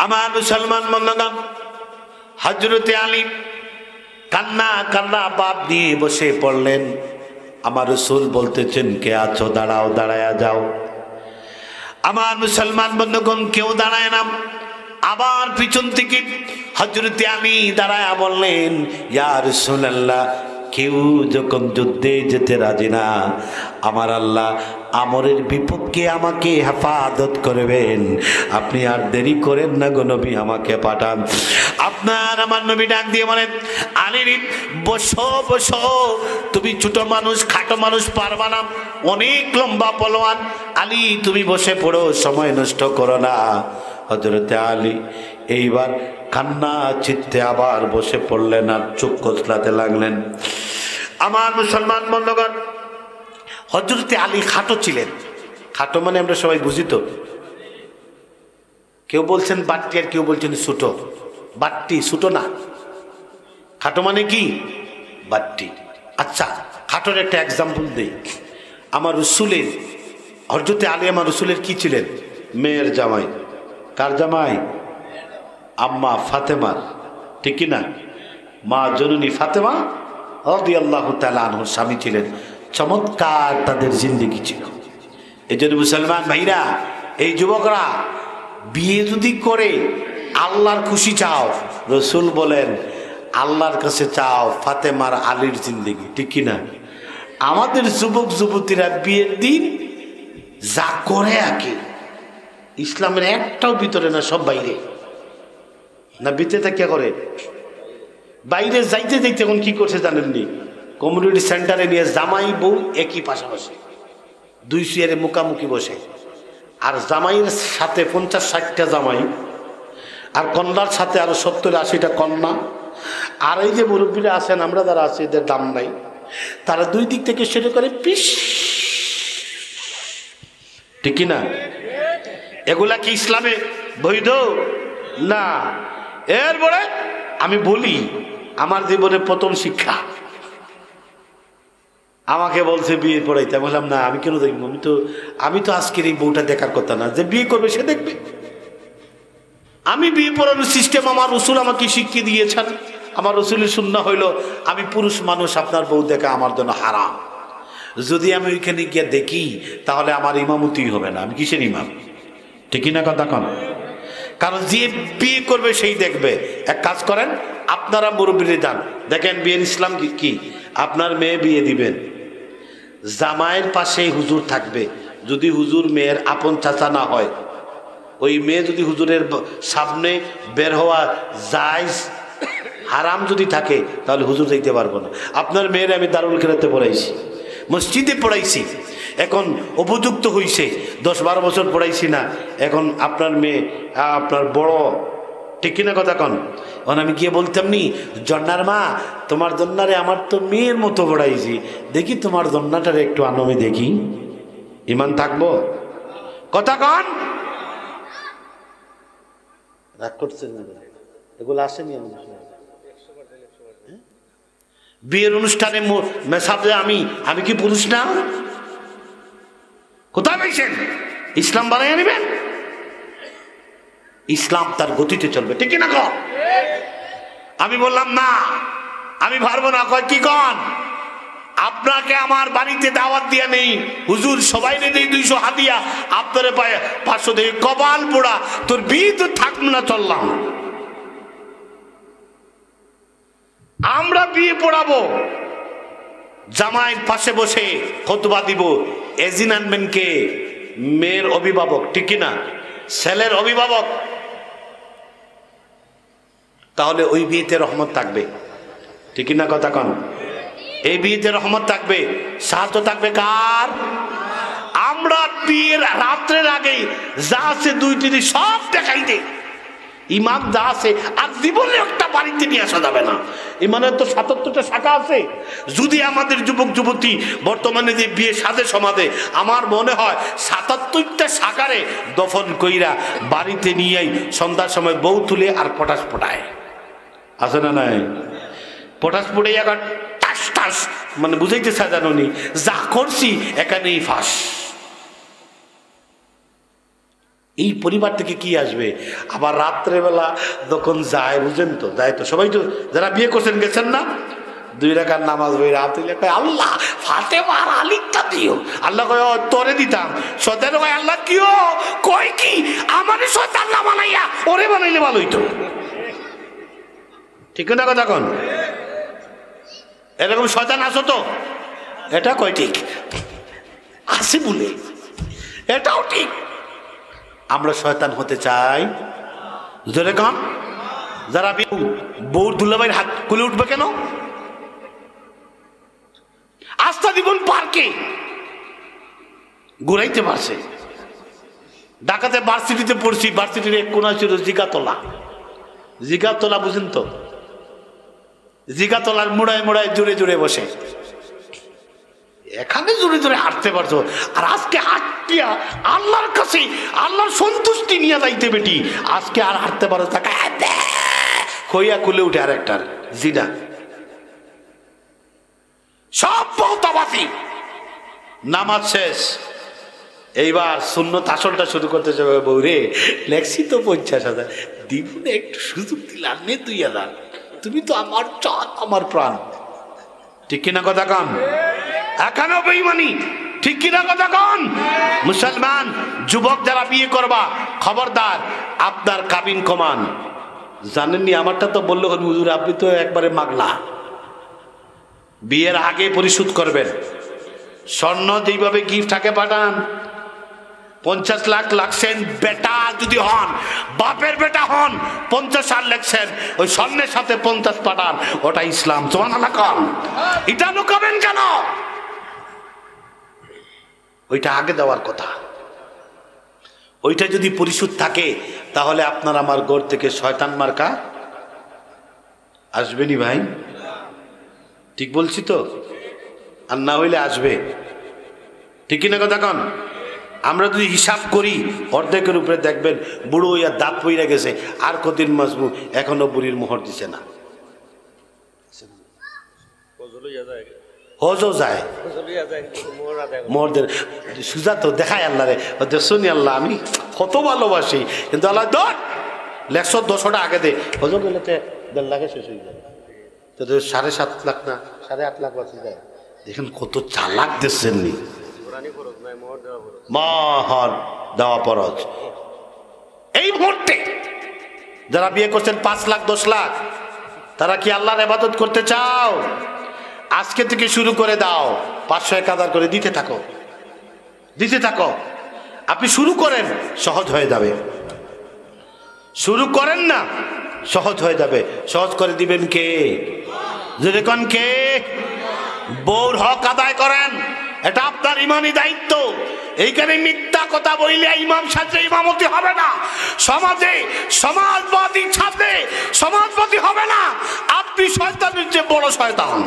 আমার মুসলমান বন্ধুগণ, হযরতে আলী কান্না কান্না বাপ দিয়ে বসে পড়লেন। আমার রাসূল বলতেছেন, কে আছো? দাঁড়াও, দাঁড়ায়া যাও। আমার মুসলমান বন্ধুগণ, কেউ দাঁড়ায় না। আবার পিছন থেকে হযরতে আলী দাঁড়ায়া বললেন, ইয়া রাসূলুল্লাহ, কেউ যখন যুদ্ধে যেতে রাজি না, আমার আল্লাহ আমরের বিপক্ষে আমাকে হেফাজত করবেন। আপনি আর দেরি করেন না গো নবী, আমাকে পাঠান। আপনার আমার নবী ডাক দিয়ে বলেন, আলী বসো বসো, তুমি ছোট মানুষ, খাটো মানুষ, পারবা না, অনেক লম্বা পলোয়ান। আলী তুমি বসে পড়ো, সময় নষ্ট করো না। হযরতে আলী এইবার কান্না চিত্তে আবার বসে পড়লেন আর চোখ কচলাতে লাগলেন। আমার মুসলমান বন্ধুগণ, হযরতে আলী খাটো ছিলেন, খাটো মানে আমরা সবাই বুঝি তো। কেউ বলছেন বাট্টি আর কেউ বলছেন ছোট। বাট্টি ছোট না, খাটো মানে কি বাট্টি। আচ্ছা, খাটোর একটা এক্সাম্পল দেই। আমার রসুলের, হযরতে আলী আমার রসুলের কি ছিলেন? মেয়ের জামাই। কার জামাই? আম্মা ফাতেমার, ঠিক কি না? মা জননী ফাতেমা রাদিয়াল্লাহু তাআলা আনহার স্বামী ছিলেন। চমৎকার তাদের জিন্দেগি ছিল। এই জন্য মুসলমান ভাইরা, এই যুবকরা বিয়ে যদি করে আল্লাহর খুশি চাও, রসুল বলেন আল্লাহর কাছে চাও ফাতেমার আলীর জিন্দেগি, ঠিক কি না? আমাদের যুবক যুবতীরা বিয়ের দিন যা করে আগে, ইসলামের একটাও ভিতরে না, সব বাইরে। না ভিতরে থাকিয়া করে, বাইরে যাইতে যাইতে এখন কি করছে জানেননি? কমিউনিটি সেন্টারে নিয়ে জামাই বউ একই পাশাপাশি, দুই চেয়ারে মুখামুখি বসে, আর জামাইয়ের সাথে 50-60টা জামাই, আর কন্যার সাথে আরো 70-80টা কন্যা। আর এই যে মুরব্বীরা আছেন, আমরা যারা আছি, এদের দাম নাই, তারা দুই দিক থেকে শুরু করে পিস, ঠিক কি না? এগুলা কি ইসলামে বৈধ? না। এরপরে আমি বলি, আমার জীবনের প্রথম শিক্ষা, আমাকে বলছে বিয়ে পড়াইতে। আমি বললাম না, আমি কেন দেখবো? আমি তো আজকের এই বউটা দেখার কথা না, যে বিয়ে করবে সে দেখবে। আমি বিয়ে পড়ানোর সিস্টেম আমার রসুল আমাকে শিখিয়ে দিয়েছেন। আমার রসুলের সুন্নাহ হইল, আমি পুরুষ মানুষ, আপনার বউ দেখা আমার জন্য হারাম। যদি আমি ওইখানে গিয়ে দেখি, তাহলে আমার ইমামতি হবে না। আমি কিসের ইমাম? ঠিকই না কথা কন? কারণ যে বিয়ে করবে সেই দেখবে। এক কাজ করেন, আপনারা মুরব্বীরে যান, দেখেন বিয়ের ইসলাম কি। আপনার মেয়ে বিয়ে দিবেন, জামাইয়ের পাশে হুজুর থাকবে। যদি হুজুর মেয়ের আপন চাচা না হয়, ওই মেয়ে যদি হুজুরের সামনে বের হওয়া জায়েজ হারাম যদি থাকে, তাহলে হুজুর যাইতে পারবো না। আপনার মেয়ের আমি দারুল খেলাতে পড়াইছি, মসজিদে পড়াইছি, এখন উপযুক্ত হইছে। 10-12 বছর পড়াইছি না, এখন আপনার মেয়ে আপনার বড়, ঠিক কিনা কথা কন? এখন আমি গিয়ে বলতাম নি, জন্নার মা তোমার জন্নারে আমার তো মেয়ের মতো পড়াইছি, দেখি তোমার জন্নাটারে একটু আনমে দেখি, ইমান থাকবো? কথা কন? রাগ করছেন না? এগুলো আসেনি আমাদের বিয়ের অনুষ্ঠানে মেসাজে আমি কি পুরুষ না? কোথায় পাইছেন? ইসলাম বানাইয়া নেবেন, ইসলাম তার গতিতে চলবে, ঠিক না? আমি বললাম না, আমি পারবো না। কয় কি কন? আপনাকে আমার বাড়িতে দাওয়াত দিয়া নেই, হুজুর সবাই নেই 200 হাদিয়া, আপনারে পায়ে 500 দিয়ে কপাল পোড়া, তোর বিয়ে তো থাকবে না, চললাম। আমরা বিয়ে পড়াবো, জামাইয়ের পাশে বসে খুতবা দিব, এজিন আনবেন কে? মেয়ের অভিভাবক, ঠিক না? ছেলের অভিভাবক। তাহলে ওই বিয়েতে রহমত থাকবে, ঠিক না কথা কন? এই বিয়েতে রহমত থাকবে, সাহায্য থাকবে কার? আমরা বিয়ের রাত্রের আগে যা আছে 2-3 সব দেখাই দেই, ইমাম যা আছে, আর জীবনে একটা বাড়িতে নিয়ে আসা যাবে না। ইমানের তো 77টা শাখা আছে। যদি আমাদের যুবক যুবতী বর্তমানে যে বিয়ে সাজে সমাজে, আমার মনে হয় 77টা শাখারে দফন কইরা বাড়িতে নিয়েই সন্ধ্যার সময় বউ তুলে আর পটাশ পটায়, আছে না নাই? পটাশ পড়ে এখন টাস টাস, মানে বুঝাইতে সাজানো নি, যা করছি এখানেই ফাঁস। এই পরিবার থেকে কি আসবে? আবার রাত্রেবেলা যখন যায়, বুঝেন তো, যায় তো সবাই, তো যারা বিয়ে করছেন গেছেন না, 2 রাকাত নামাজ বই রাত হইলে কয় আল্লাহ ফাতেমার আলিকটা দিও। আল্লাহ কয় তোরে দিতাম। শয়তান কয় আল্লাহ কিও? কয় কি আমারে শয়তান না বানাইয়া ওরে বানাইলে ভালো হইতো, ঠিক না কথা কোন? এরকম শয়তান আছো তো? এটা কয় ঠিক আছে বলে, এটাও ঠিক। আমরা শয়তান হতে চাই? জোরে কম। যারা বউর দুলাভাইয়ের হাত কুলে উঠবে কেন? আস্থা জীবন পার্কে ঘুরাইতে পারছে। ঢাকাতে ভার্সিটিতে পড়ছি, ভার্সিটির এক কোনা ছিল জিগাতলা। জিগাতলা বুঝেন তো? জিগাতলার মুড়ায় মুড়ায় জুড়ে জুড়ে বসে এখানে জোরে জোরে হাঁটতে পারছো, আর আজকে হাঁটিয়া আল্লাহর কাছে আল্লাহর সন্তুষ্টি নিয়ে যাইতে বেটি, আজকে আর হাঁটতে পারো তাকে কইয়া কুলে উঠে আর একটার জিনা সব বহুতাবাসী। নামাজ শেষ, এইবার সুন্নত আসলটা শুরু করতে যাবে। বৌরে লেখছি তো 50,000, দিব না একটু সুযোগ দিলে নে 2,000, তুমি তো আমার চাঁদ আমার প্রাণ। ঠিক কিনা কথা কন? এখানেও বেঈমানি, ঠিক কিনা কথা কন? মুসলমান যুবক যারা বিয়ে করবা, খবরদার আপনার কাবিন কমান। জানেননি আমারটা তো বললো হুজুর আপনি তো একবারে মাগলা, বিয়ের আগে পরিশোধ করবেন। স্বর্ণ যেইভাবে গিফট আগে পাঠান, 50 লাখ লাগছেন, বেটা যদি হন, বাপের বেটা হন, 50 আর লাগছেন, ওই স্বর্ণের সাথে 50 পাঠান, ওটা ইসলাম। সুবহানাল্লাহ কন। এটা লুকাবেন কেন? ওইটা আগে দেওয়ার কথা। ওইটা যদি পরিশোধ থাকে তাহলে আপনার আমার ঘর থেকে শয়তান মার্কা আসবেনি ভাই, ঠিক বলছি তো? আর না হইলে আসবে, ঠিক কিনা কথা কন? আমরা যদি হিসাব করি অর্ধেকের উপরে দেখবেন বুড়ো হইয়া দাঁত পইরা গেছে, আর কদিন মাসবু এখনো বুড়ির মোহর দিছে না। হজও যায় মোহরদের সুজা তো দেখায় আল্লাহ রে, শুনি আল্লাহ আমি কত ভালোবাসি, কিন্তু আল্লাহ ধর 110টা আগে দে, হজর গেলে তো 1.5 লাখে শেষ হয়ে যায়, তো 7.5 লাখ না 8.5 লাখ বাঁচে যায়। দেখেন কত চালাক দিচ্ছেন নি, মহর দেওয়া ফরজ। এই মুহূর্তে যারা বিয়ে করছেন 5 লাখ 10 লাখ, তারা কি আল্লাহর ইবাদত করতে চাও? আজকে থেকে শুরু করে দাও, 500-1000 করে দিতে থাকো, দিতে থাকো। আপনি শুরু করেন, সহজ হয়ে যাবে। শুরু করেন না, সহজ হয়ে যাবে। সহজ করে দিবেন কে? যদি কোন কে? বউর হক আদায় করেন, এটা আপনার ইমানি দায়িত্ব। এইখানে মিথ্যা কথা বললে ইমাম সাথে ইমামতি হবে না, সমাজে সমাজবাদী ছাত্রে সমাজবাদী হবে না। আপনি শয়তানের চেয়ে বড় শয়তান।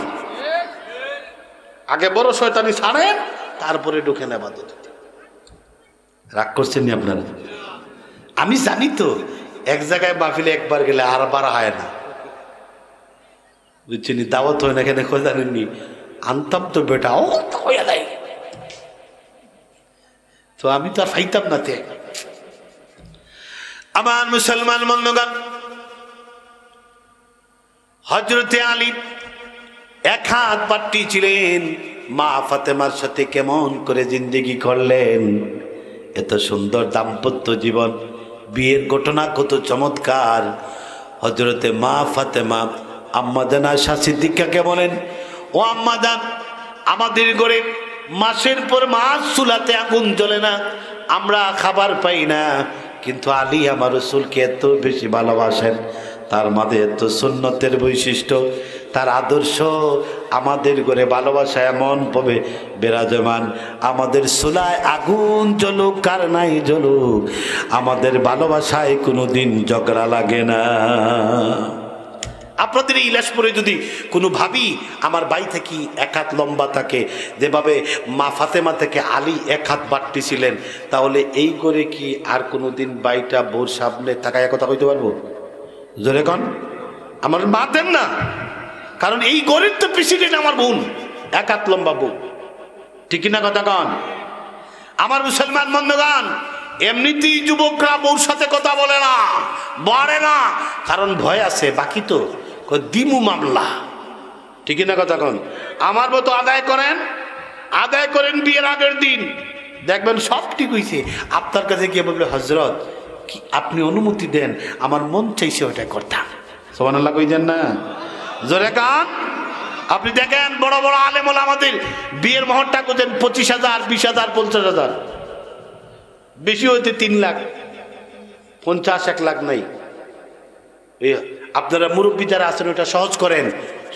আগে বড় শয়তানি ছাড়েন, তারপরে ঢুকেন ইবাদত। রাগ করছেন নি আপনারা? আমি জানি তো এক জায়গায় মাহফিলে একবার গেলে আর বার হয় না, বুঝছেন? দাওয়াত হয় না কেন জানেননি? আনতাম তো বেটা, ও হইয়া যায়, তো আমি তো আর ফাইতাম না। তে আমার মুসলমান বন্ধুগণ, হযরতে আলী 1 হাত পাট্টি ছিলেন, মা ফাতেমার সাথে কেমন করে জিন্দেগি করলেন। এত সুন্দর দাম্পত্য জীবন, বিয়ের ঘটনা কত চমৎকার। হযরতে মা ফাতেমা আম্মা জান আয়েশা সিদ্দিকাকে বলেন, ও আম্মা জান, আমাদের ঘরে মাসের পর মাস চুলাতে আগুন জ্বলে না, আমরা খাবার পাই না, কিন্তু আলী আমার রাসূলকে এত বেশি ভালোবাসেন, তার মাঝে এত সুন্নতের বৈশিষ্ট্য, তার আদর্শ আমাদের ঘরে ভালোবাসা এমন ভাবে বিরাজমান। আমাদের চুলায় আগুন জ্বলুক কার নাই জ্বলুক, আমাদের ভালোবাসায় কোনোদিন ঝগড়া লাগে না। আপনাদের এই ইলাসপুরে যদি কোনো ভাবি আমার বাই থেকে 1 হাত লম্বা থাকে, যেভাবে মা ফাতেমা থেকে আলী 1 হাত বাট্টি ছিলেন, তাহলে এই করে কি আর কোনোদিন বাইটা বোর সামনে তাকায় কথা কইতে পারবো? জোরে কন। আমার মা দেন না, কারণ এই গরিব তো প্রেসিডেন্ট আমার বোন, 1 হাত লম্বা বউ, ঠিক না কথা কন? আমার মুসলমান বন্ধুগণ, এমনিতেই যুবকরা বউর সাথে কথা বলে না, বলে না, কারণ ভয় আছে। বাকি তো দিমু মামলা, ঠিক না কথা কন? আমার মতো আদায় করেন, আদায় করেন বিয়ের আগের দিন, দেখবেন সব ঠিক হয়েছে। আপনার কাছে গিয়ে বলবে, হযরত কি আপনি অনুমতি দেন, আমার মন চাইছে ওইটা করতাম। সুবহানাল্লাহ কইছেন না? জোরে কান। আপনি দেখেন বড় বড় আলেম ওলামাদের বিয়ের মোহরটা করতেন 25,000, 20,000, 50,000, বেশি হইতে 3 লাখ, 50, 1 লাখ নাই। আপনারা মুরব্বী যারা আছেন ওটা সহজ করেন,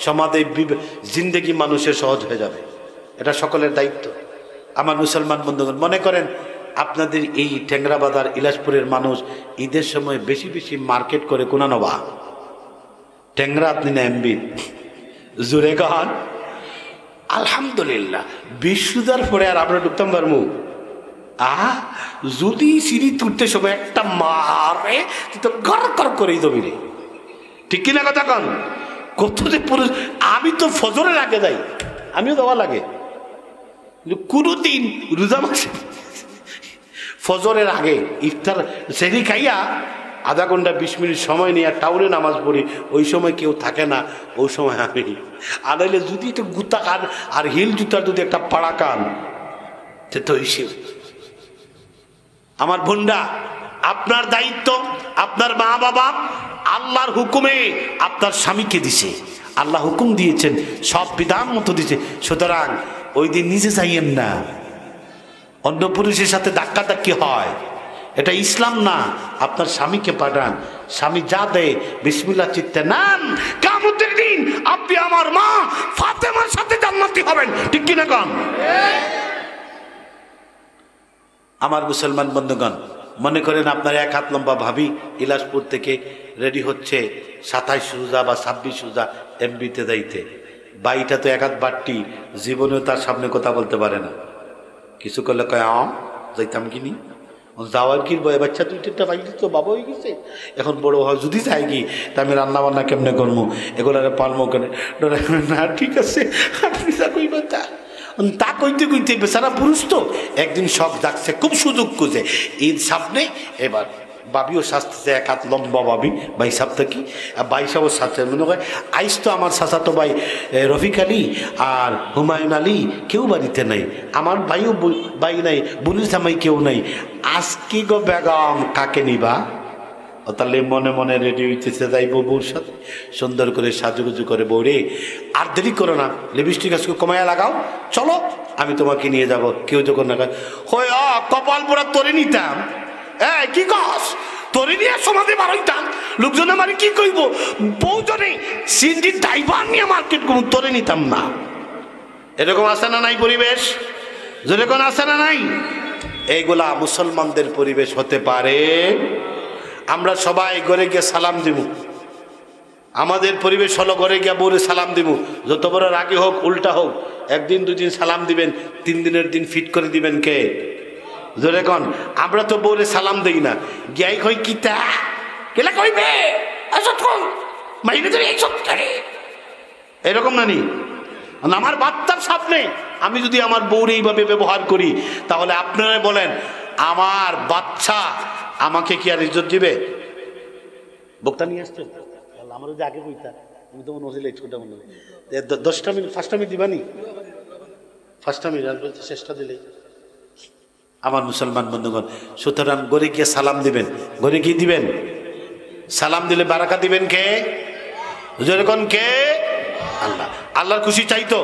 সমাজে জিন্দেগি মানুষের সহজ হয়ে যাবে। এটা সকলের দায়িত্ব। আমার মুসলমান বন্ধুগণ, মনে করেন আপনাদের এই টেংরাবাজার ইলাসপুরের মানুষ ঈদের সময় বেশি বেশি মার্কেট করে কোনা নবা টেংরা, আপনি না এমবি জুড়ে গান। আলহামদুলিল্লাহ 20 রোজার পরে আর আমরা ঢুকতাম পারবো? যদি সিঁড়ি তুলতে সময় একটা মারে তুই তো গড় গড় করেই দবি রে, ঠিক কিনা কথা কন? কত যে পুরুষ, আমি তো ফজরের আগে যাই, আমিও দেওয়া লাগে, কোনোদিন রোজা মাসে ফজরের আগে ইফতার সেরি খাইয়া আধা ঘন্টা 20 মিনিট সময় নিয়ে টাউনে নামাজ পড়ি, ওই সময় কেউ থাকে না, ওই সময় আমি আনাইলে যদি একটু গুতা খান আর হিল জুতার যদি একটা পাড়া কান, সে তো হিসেব। আমার বোনরা, আপনার দায়িত্ব, আপনার মা বাবা আল্লাহর হুকুমে আপনার স্বামীকে দিছে, আল্লাহ হুকুম দিয়েছেন, সব বিধান মতো দিছে, সুতরাং ওই দিন নিজে চাইয়েন না, অন্য পুরুষের সাথে ধাক্কা ধাক্কি হয়, এটা ইসলাম না। আপনার স্বামীকে পাঠান, স্বামী যা দেয় বিসমিল্লাহ চিত্তে নেন, কিয়ামতের দিন আপনি আমার মা ফাতেমার সাথে জান্নাতি হবেন, ঠিক কিনা কন? আমার মুসলমান বন্ধুগণ, মনে করেন আপনার 1 হাত লম্বা ভাবি ইলাসপুর থেকে রেডি হচ্ছে 27 রোজা বা 26 রোজা এমবিতে যাইতে, বাইটা তো 1 হাত বাট্টি, জীবনেও তার সামনে কথা বলতে পারে না, কিছু করলে কয় যাইতাম কিনি, যাওয়ার কি বয়ে বাচ্চা 2-3টা বাইরে তো বাবা হয়ে গেছে, এখন বড় হয় যদি যাই কি তা আমি রান্না বান্না কেমনে করবো, এগুলারে পালমো কেন, না ঠিক আছে আপনি যা কইবা তা কইতে কইতে বেচারা পুরুষ তো একদিন সব যাচ্ছে, খুব সুযোগ খুঁজে ঈদ সামনে, এবার বাবিও সাজতেছে 1 হাত লম্বা বাবি, ভাই সাহ থাকি ভাই সাহও সাজছে, মনে হয় আইস তো আমার চাচাতো ভাই রফিক আলী আর হুমায়ুন আলী কেউ বাড়িতে নাই, আমার ভাইও ভাই নাই, বুলু জামাই কেউ নাই, আজকে গো বেগম কাকে নিবা? ও তাহলে মনে মনে রেডি হইতেছে, যাইব বউর সাথে, সুন্দর করে সাজুগুজু করে, বউরে আর দেরি করো না, লিপস্টিক আজকে কমাইয়া লাগাও, চলো আমি তোমাকে নিয়ে যাব। কেউ যখন না হয় কপাল পোড়া তোরে নিতাম, কি কস তোরে নিয়ে সমাধি বাড়াইতাম, লোকজন আমার কি কইব, বউজনে সিন্ডি ড্রাইভার নিয়ে মার্কেট করুন, তোরে নিতাম না। এরকম আছে না নাই পরিবেশ? যেরকম আছে না নাই? এইগুলা মুসলমানদের পরিবেশ হতে পারে? আমরা সবাই ঘরে গিয়ে সালাম দিব, আমাদের পরিবেশ হলো ঘরে গিয়ে বউরে সালাম দিব, যত বড় রাগী হোক উল্টা হোক, 1 দিন 2 দিন সালাম দিবেন, 3 দিনের দিন ফিট করে দিবেন কে? জোরে কন। আমরা তো বউরে সালাম দেই না, গিয়াই কই কিতা কেলা কইবে এরকম না নি? আমার বাচ্চার সামনে আমি যদি আমার বউরে এইভাবে ব্যবহার করি, তাহলে আপনারা বলেন আমার বাচ্চা আমাকে কি আর ইজ্জত দিবে? বক্তা নিয়ে আসছেন, আমার যে আগে বইতা আমি তো মনে হচ্ছিল ছোটা মনে হয় 10টা মিনিট 5টা মিনিট দিবানি, 5টা মিনিট আর বলতে চেষ্টা দিলে। আমার মুসলমান বন্ধুগণ, সুতরাং ঘরে গিয়ে সালাম দিবেন, ঘরে গিয়ে দিবেন সালাম, দিলে বারাকা দিবেন কে? যেরকম কে? আল্লাহ। আল্লাহর খুশি চাইতো